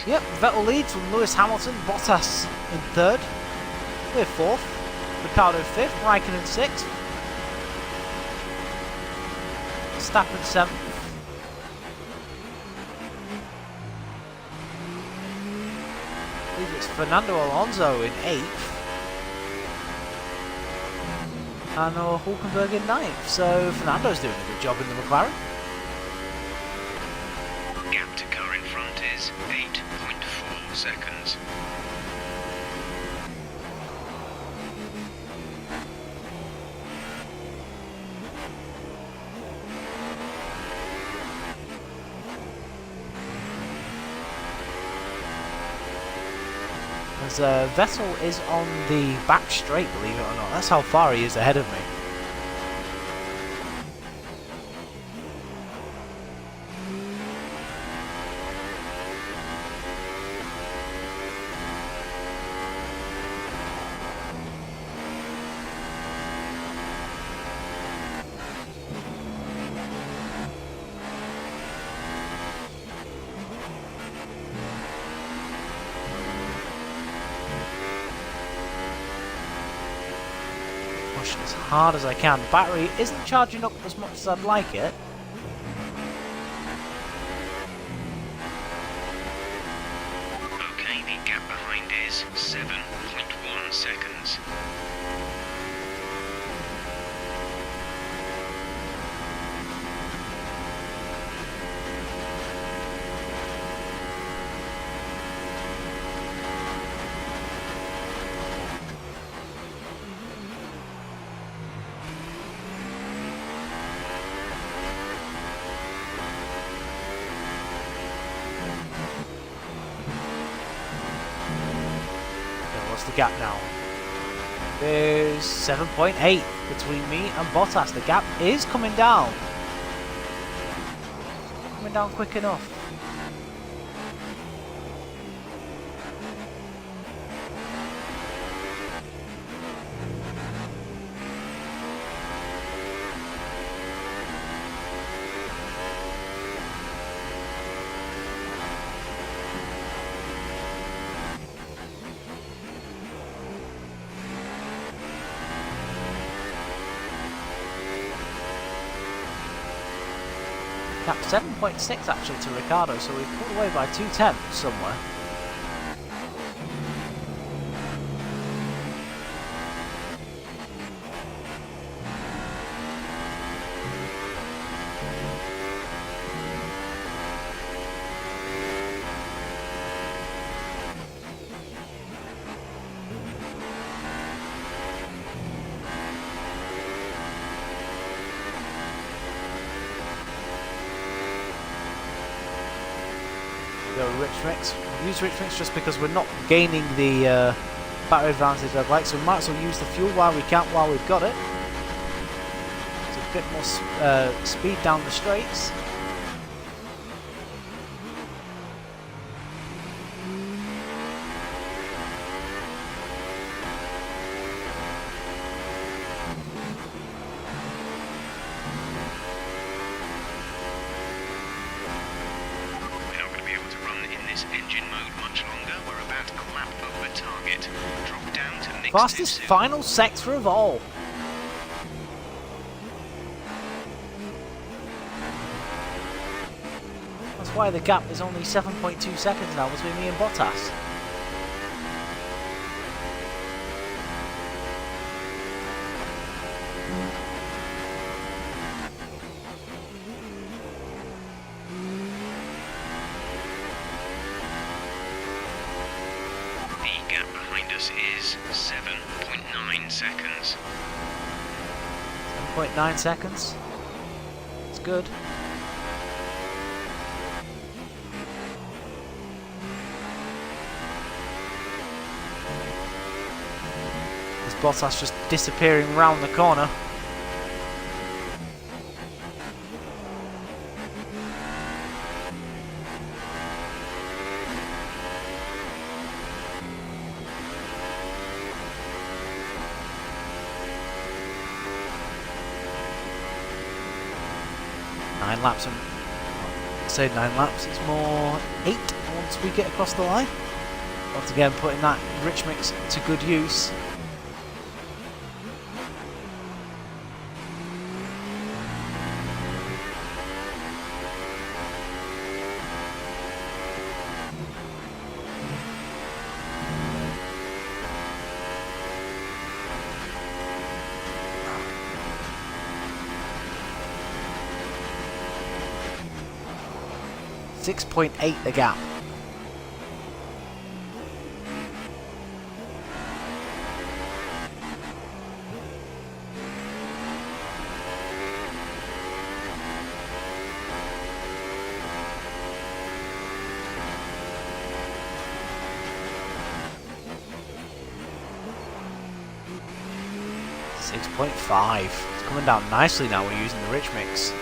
Yep, Vettel leads from Lewis Hamilton, Bottas in third, we're fourth, Ricciardo fifth, Raikkonen sixth, Verstappen seventh, I believe it's Fernando Alonso in eighth, and Hulkenberg in ninth, so Fernando's doing a good job in the McLaren. Gap to car in front is 8.4 seconds. As Vettel is on the back straight, believe it or not. That's how far he is ahead of me. Pushing as hard as I can. Battery isn't charging up as much as I'd like it. Okay, the gap behind is 7.1 seconds. What's the gap now? There's 7.8 between me and Bottas. The gap is coming down. Coming down quick enough. Gap 7.6 actually to Ricciardo, so we've pulled away by 2/10 somewhere. Go Rich Mix. We'll use Rich Mix just because we're not gaining the battery advantage I'd like, so we might as well use the fuel while we can, while we've got it. It's a bit more speed down the straights. third target. Drop down to mixed Fastest soon. final sector of all. That's why the gap is only 7.2 seconds now between me and Bottas. The gap behind us is 7.9 seconds. 7.9 seconds. It's good. This Bottas just disappearing round the corner. Nine laps, and I say 9 laps, it's more 8 once we get across the line. Once again, putting that rich mix to good use. .8 the gap. .5. It's coming down nicely now. We're using the rich mix.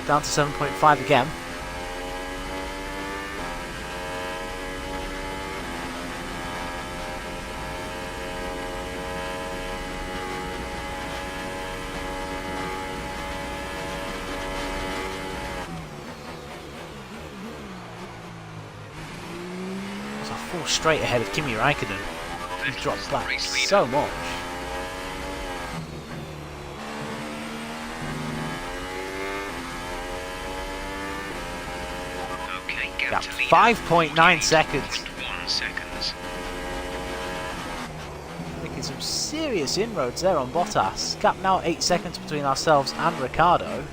Down to 7.5 again. It's a full straight ahead of Kimi Raikkonen. He's dropped back so much. Gap 5.9 seconds. Making some serious inroads there on Bottas. Gap now 8 seconds between ourselves and Ricciardo.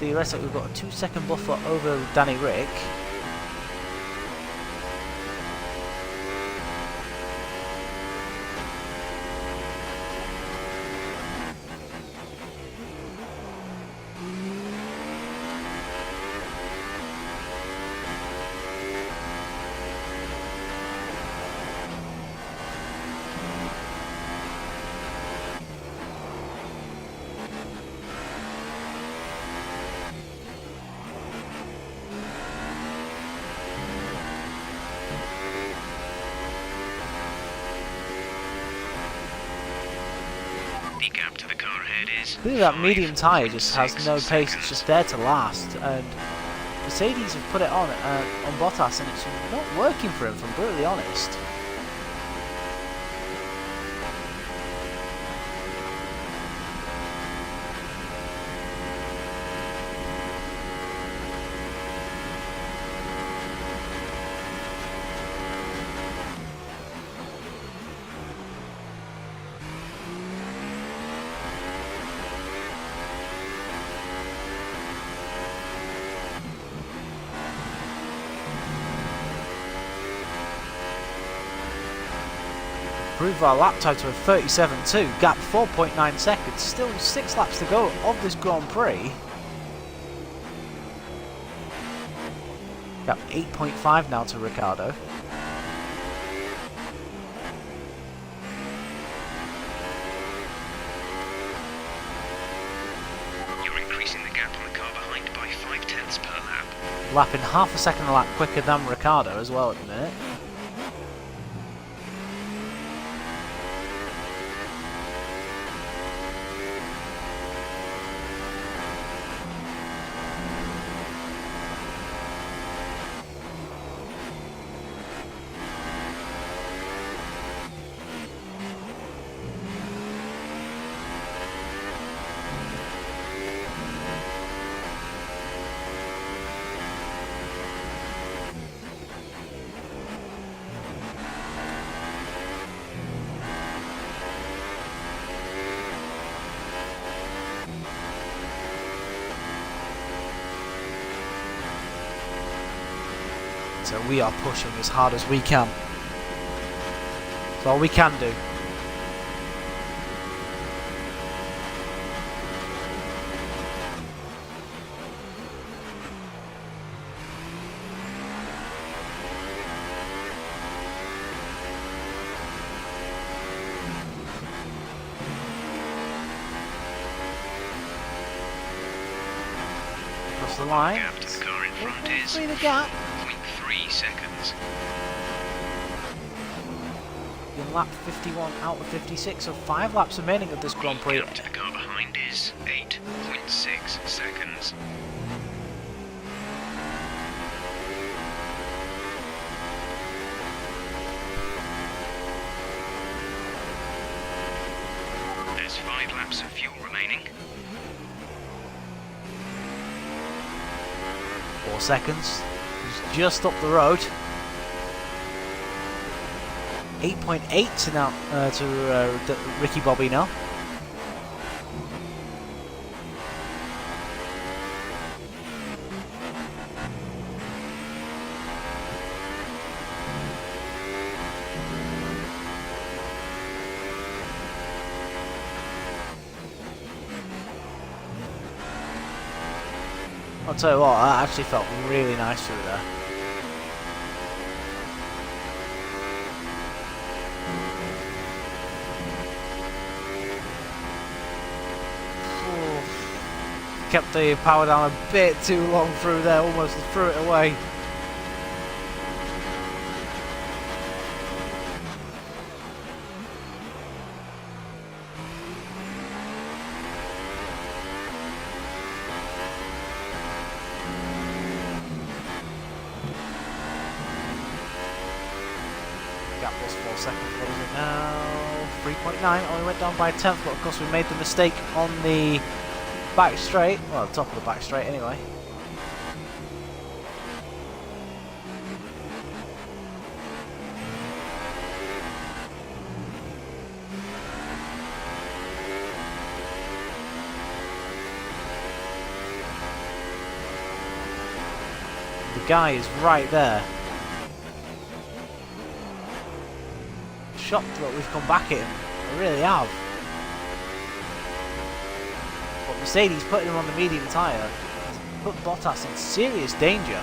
Theoretically, we've got a 2-second buffer over Danny Rick. Gap to the car ahead is I think that medium tyre just has no pace, it's just there to last, and Mercedes have put it on Bottas and it's not working for him, if I'm brutally honest. Improve our lap time to a 37.2, gap 4.9 seconds, still 6 laps to go of this Grand Prix. Gap 8.5 now to Ricciardo. You're increasing the gap on the car behind by 0.5 per lap. Lapping half a second a lap quicker than Ricciardo as well at the minute. So we are pushing as hard as we can. That's all we can do. Across the line. Gap to the car in front is See the gap. 0.3 seconds. In lap 51 out of 56, so 5 laps remaining of this Grand Prix. Gap to the car behind is 8.6 seconds. There's 5 laps of fuel remaining. 4 seconds. He's just up the road. 8.8 to now to Ricky Bobby now. I'll tell you what, that actually felt really nice through there. Kept the power down a bit too long through there, almost threw it away. Gap was 4 seconds, what is it now? 3.9, only went down by a tenth, but of course we made the mistake on the back straight, well, top of the back straight anyway. The guy is right there. Shocked that we've come back at him. I really have. But Mercedes putting him on the medium tyre has put Bottas in serious danger.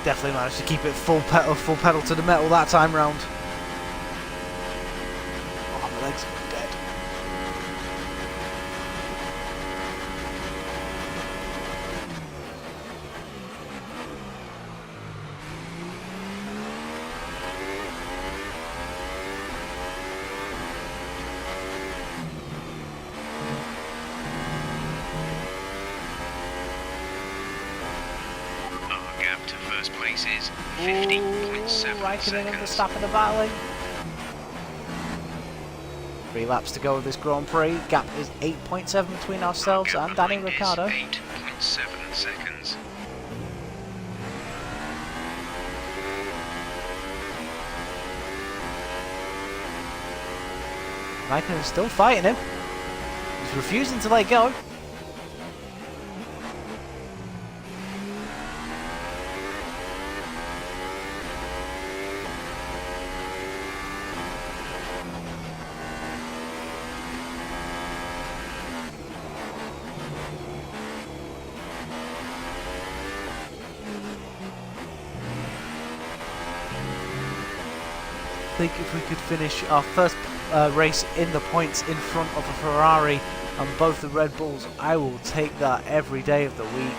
Definitely managed to keep it full pedal to the metal that time round. Oh, my legs are dead. To first place is 50.7 Raikkonen and seconds. Verstappen are battling. 3 laps to go of this Grand Prix. Gap is 8.7 between ourselves Gap and Danny behind is Ricciardo. 8.7 seconds. Raikkonen's still fighting him. He's refusing to let go. I think if we could finish our first race in the points in front of a Ferrari and both the Red Bulls, I will take that every day of the week.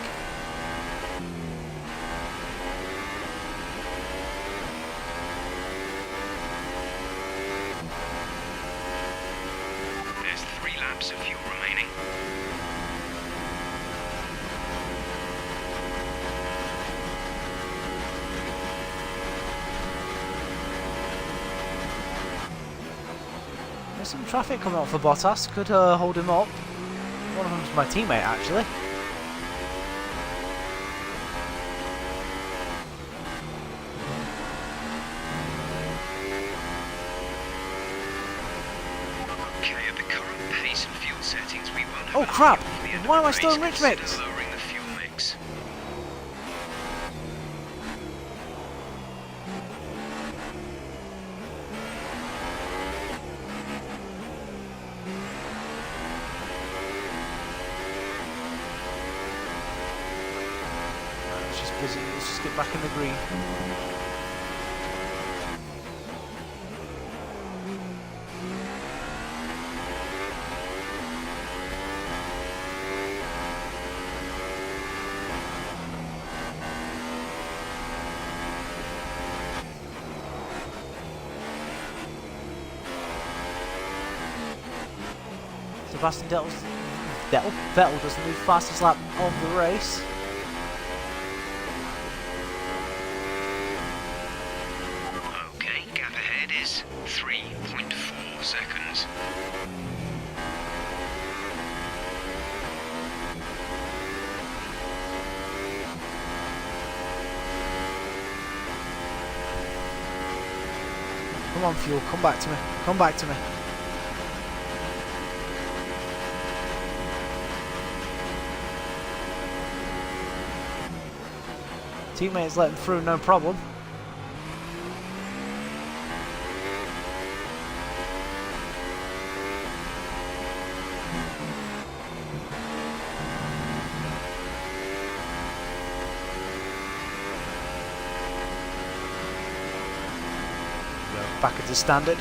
There's 3 laps of fuel remaining. There's some traffic coming up for Bottas, could hold him up. One of them's my teammate actually. Okay, at the current pace and fuel settings, we won't have Oh enough crap! fuel for the end of Why the am I race. still in rich Consider mix? lowering the fuel mix. It's just busy, let's just get back in the green. Sebastian Vettel doesn't move fastest lap of the race. Okay, gap ahead is 3.4 seconds. Come on, fuel, come back to me. Come back to me. Teammates let him through, no problem. Back into standard.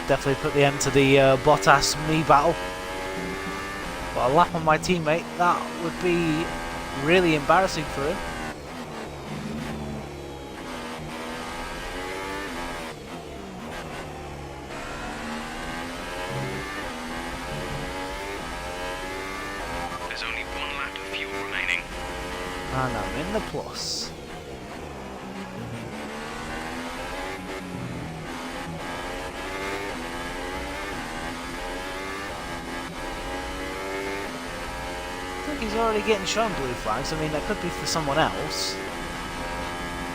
Definitely put the end to the Bottas-me battle. But a lap on my teammate, that would be really embarrassing for him. There's only 1 lap of fuel remaining. And I'm in the plus. He's already getting shown blue flags. I mean, that could be for someone else.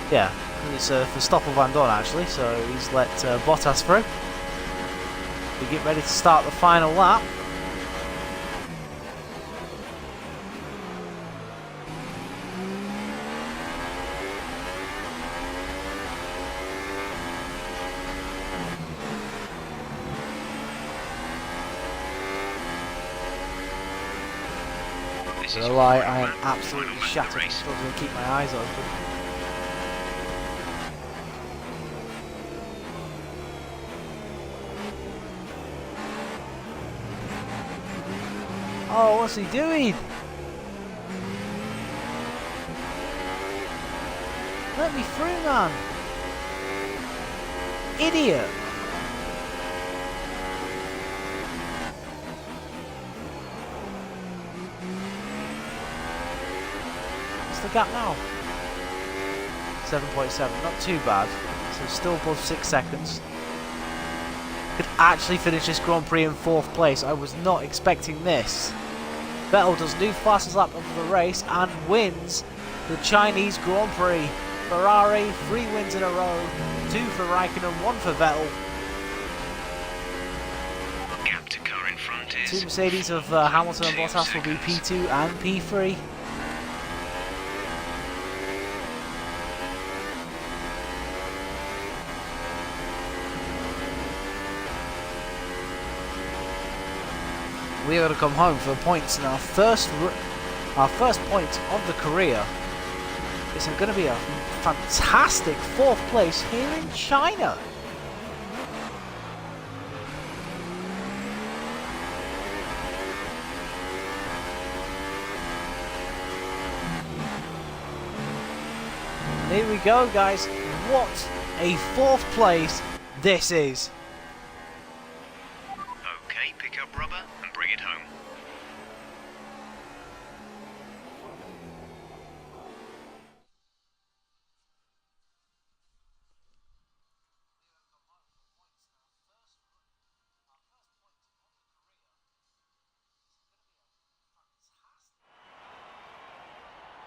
Yeah, it's for Stoffel Van Dorn actually, so he's let Bottas through. We get ready to start the final lap. This is I your am final absolutely lap of the shattered. I'm race. struggling to keep my eyes open. Oh, what's he doing? Let me through, man. Idiot. gap now? 7.7, not too bad. So still above 6 seconds. Could actually finish this Grand Prix in 4th place. I was not expecting this. Vettel does new fastest lap of the race and wins the Chinese Grand Prix. Ferrari, 3 wins in a row. 2 for Raikkonen, 1 for Vettel. Gap to car in front is 2 Mercedes of Hamilton and Bottas will be P2 and P3. We are going to come home for points in our first point of the career. It's going to be a fantastic 4th place here in China. Here we go, guys. What a 4th place this is. okay. Pick up rubber and bring it home.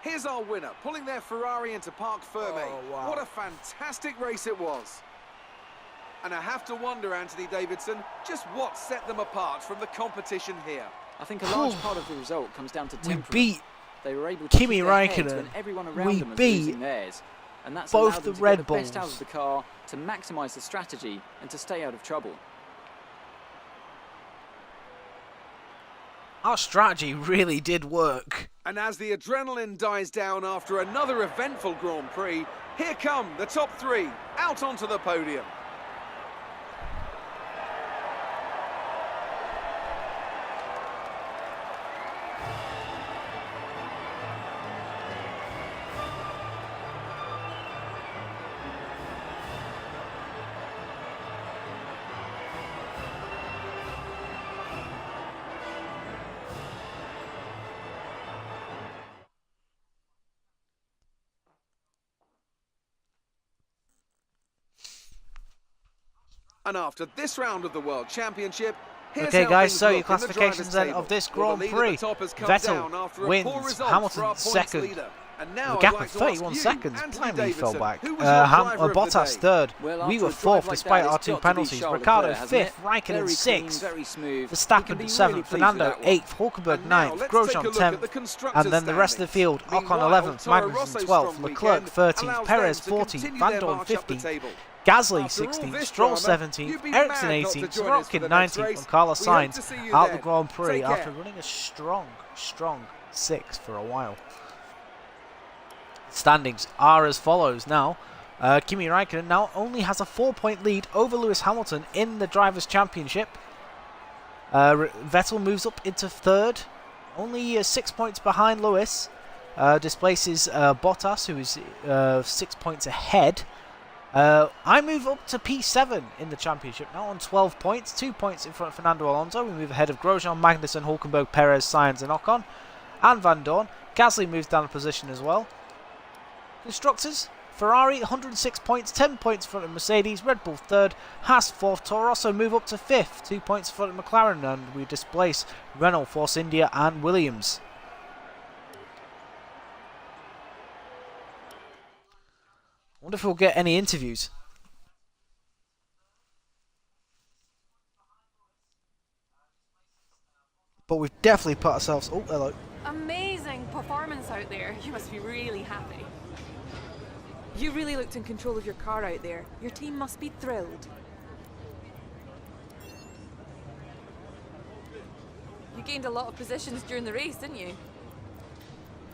Here's our winner, pulling their Ferrari into Parc Ferme. Oh, wow. What a fantastic race it was. And I have to wonder, Anthony Davidson, just what set them apart from the competition here. I think a large part of the result comes down to We temperament. beat They were able to Kimi keep their heads Raikkonen. when everyone around We them was beat losing theirs. And that's both allowed them the to Red get the best out Bulls. of the car to maximise the strategy and to stay out of trouble. Our strategy really did work. And as the adrenaline dies down after another eventful Grand Prix, here come the top 3 out onto the podium. And after this round of the World Championship, here's Okay, how guys, things so look your in the classifications drivers' then table. of this Well, Grand the leader Prix. at the top has come down Vettel after a wins, poor result Hamilton for our points second. leader. And now A I'd gap like of to ask 31 you, seconds. Anthony Blimey, Davidson, fell back. who was your driver of the Bottas day? third. Well, We after were a drive 4th like despite that, our it's 2 got to be penalties. Charles Ricciardo Leclerc, hasn't 5th, it? Raikkonen Very 6th. clean, very smooth. You can Verstappen be 7th, really pleased with Fernando that one. 8th, Hulkenberg And now 9th, let's Grosjean take a look at the 10th, constructors' and then the rest of the field, standings. Ocon Meanwhile, 11th, Toro Magnussen Rosso's 12th, strong Leclerc weekend 13th, allows Perez them to 14th, continue Van their Dorn march up the 15th, table. Gasly After all 16th, this Stroll drama, 17th, you'd be Ericsson mad not to 18th, join us for Sorokin the next 19th, race. and Carlos We hope Sainz to see you out then. the Grand Prix Take after care. running a strong 6th for a while. Standings are as follows now. Kimi Raikkonen now only has a 4-point lead over Lewis Hamilton in the Drivers' Championship. Vettel moves up into 3rd, only 6 points behind Lewis. Displaces Bottas, who is 6 points ahead. I move up to P7 in the championship now on 12 points, 2 points in front of Fernando Alonso. We move ahead of Grosjean, Magnussen, Hulkenberg, Perez, Sainz and Ocon. And Van Dorn. Gasly moves down a position as well. Constructors, Ferrari 106 points, 10 points in front of Mercedes, Red Bull 3rd, Haas 4th, Toro Rosso move up to 5th, 2 points in front of McLaren, and we displace Renault, Force India and Williams. I wonder if we'll get any interviews. But we've definitely put ourselves... Oh, hello. Amazing performance out there. You must be really happy. You really looked in control of your car out there. Your team must be thrilled. You gained a lot of positions during the race, didn't you?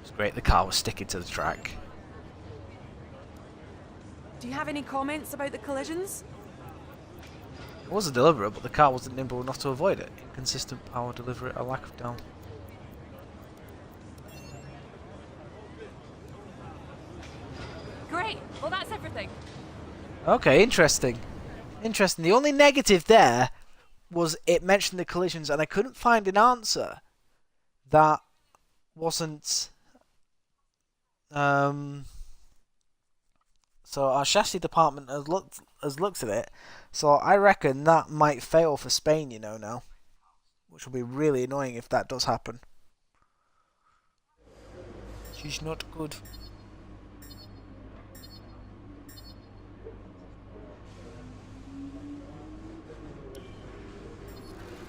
It's great the car was sticking to the track. Do you have any comments about the collisions? It wasn't deliberate, but the car wasn't nimble enough to avoid it. Inconsistent power delivery, a lack of down. Great. Well, that's everything. Okay, interesting. Interesting. The only negative there was it mentioned the collisions, and I couldn't find an answer that wasn't So our chassis department has looked at it. So I reckon that might fail for Spain, you know, now. Which will be really annoying if that does happen. She's not good.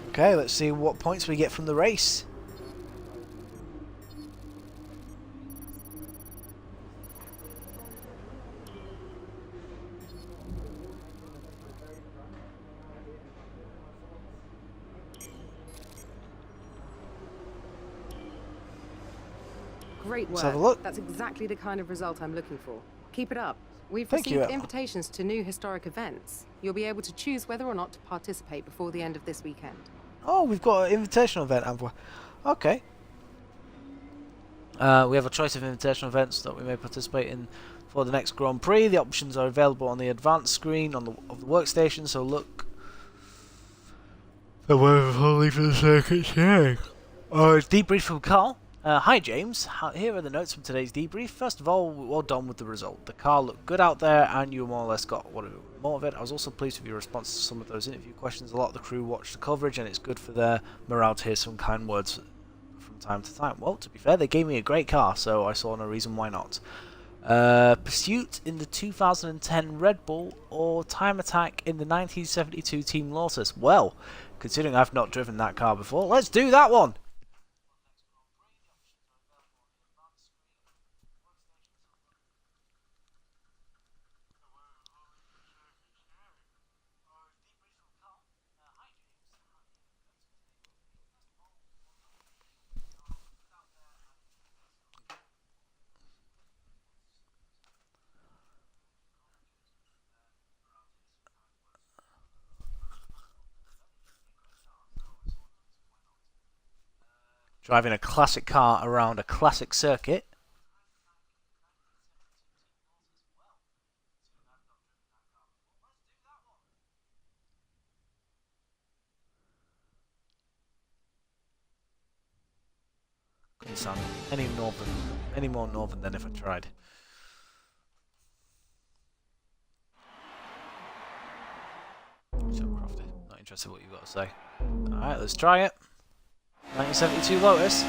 Okay, let's see what points we get from the race. Great work. Let's have a look. That's exactly the kind of result I'm looking for. Keep it up. We've Thank you, received Emma. invitations to new historic events. You'll be able to choose whether or not to participate before the end of this weekend. Oh, we've got an invitational event, have we? Okay. We have a choice of invitational events that we may participate in for the next Grand Prix. The options are available on the advanced screen of the workstation, so look. The way for the circuit check. Debrief from Carl. Hi James, here are the notes from today's debrief. First of all, well done with the result. The car looked good out there and you more or less got what more of it. I was also pleased with your response to some of those interview questions. A lot of the crew watched the coverage and it's good for their morale to hear some kind words from time to time. Well, to be fair, they gave me a great car, so I saw no reason why not. Pursuit in the 2010 Red Bull or Time Attack in the 1972 Team Lotus? Well, considering I've not driven that car before, let's do that one! Driving a classic car around a classic circuit. Couldn't sound any more northern than if I tried. So crafty. Not interested in what you've got to say. Alright, let's try it. 1972 Lotus.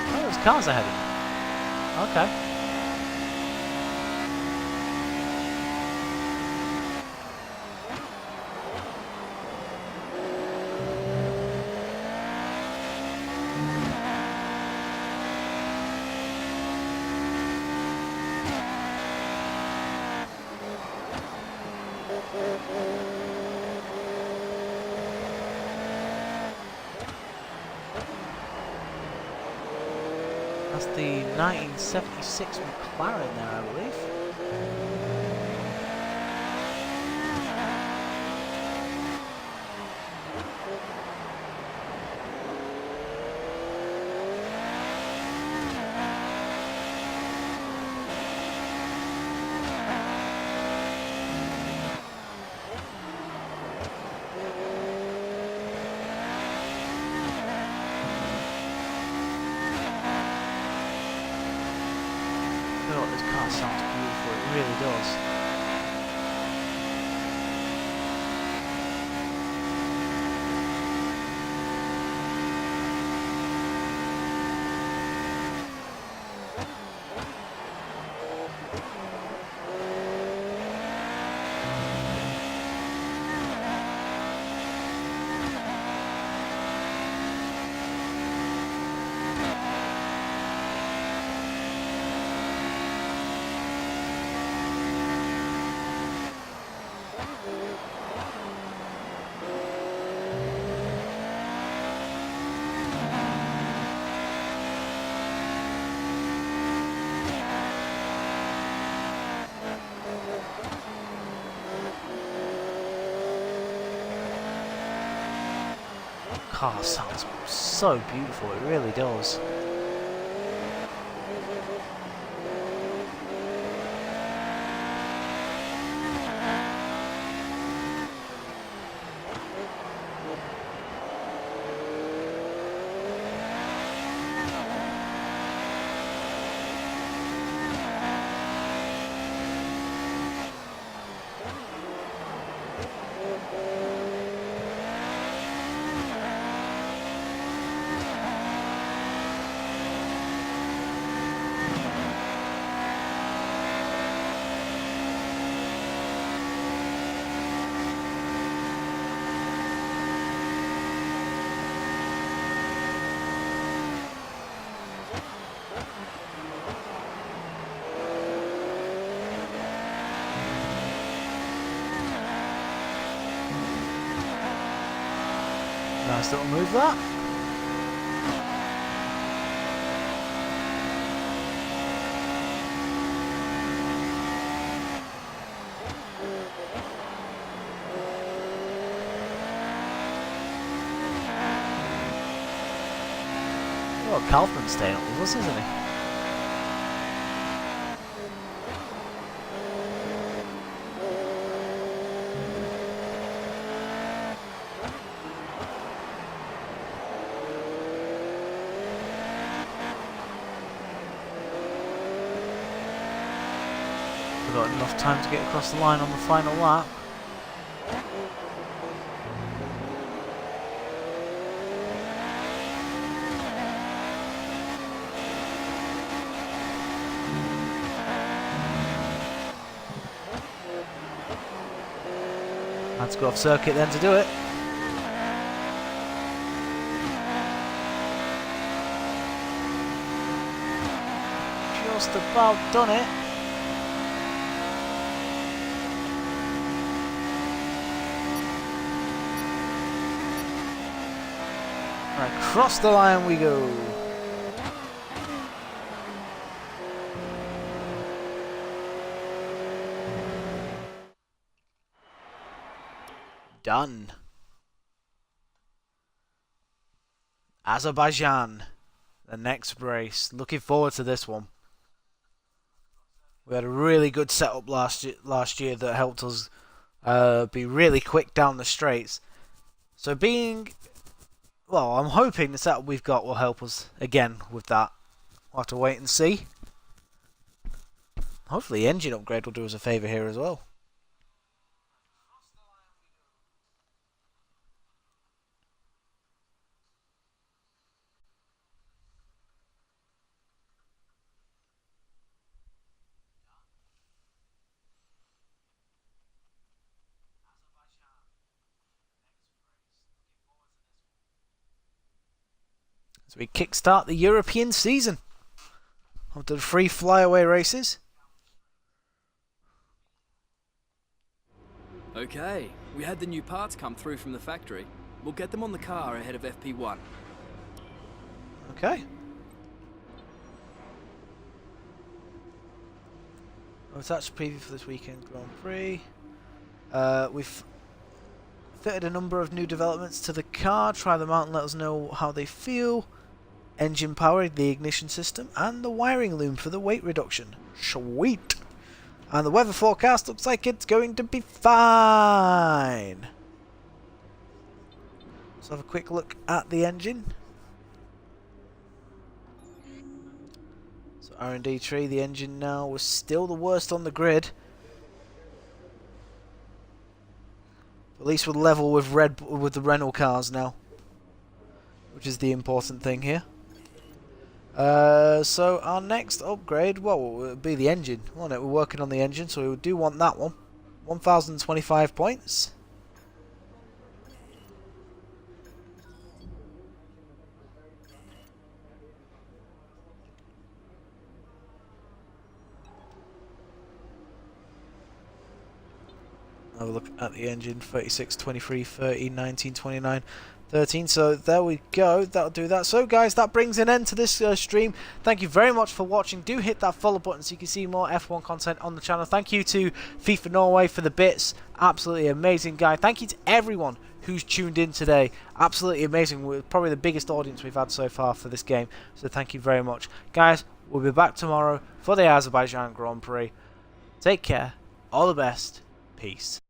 Oh, there's cars ahead of me. Okay. That's the 1976 McLaren there, I believe. This car sounds beautiful, it really does. car sounds so beautiful, it really does. Nice little move that. Well, Kaufman's staying up with us, isn't he? Got enough time to get across the line on the final lap. Had to go off circuit then to do it. Just about done it. Across the line we go. Done. Azerbaijan, the next race. Looking forward to this one. We had a really good setup last year that helped us be really quick down the straights. So well, I'm hoping the setup we've got will help us again with that. We'll have to wait and see. Hopefully the engine upgrade will do us a favour here as well. So we kickstart the European season onto the free flyaway races. Okay, we had the new parts come through from the factory. We'll get them on the car ahead of FP1. Okay. Attached preview for this weekend Grand Prix. We've fitted a number of new developments to the car. Try them out and let us know how they feel. Engine power, the ignition system, and the wiring loom for the weight reduction. Sweet! And the weather forecast looks like it's going to be fine. Let's have a quick look at the engine. So R&D tree, the engine now was still the worst on the grid. At least we're level with the Renault cars now, which is the important thing here. So our next upgrade, well, it would be the engine, won't it? We're working on the engine, so we do want that one. 1,025 points. Have a look at the engine. 36, 23, 30, 19, 29, 13. So there we go. That'll do that. So guys, that brings an end to this stream. Thank you very much for watching. Do hit that follow button so you can see more F1 content on the channel. Thank you to FIFA Norway for the bits. Absolutely amazing guy. Thank you to everyone who's tuned in today. Absolutely amazing. We're probably the biggest audience we've had so far for this game, so thank you very much. Guys, we'll be back tomorrow for the Azerbaijan Grand Prix. Take care. All the best. Peace.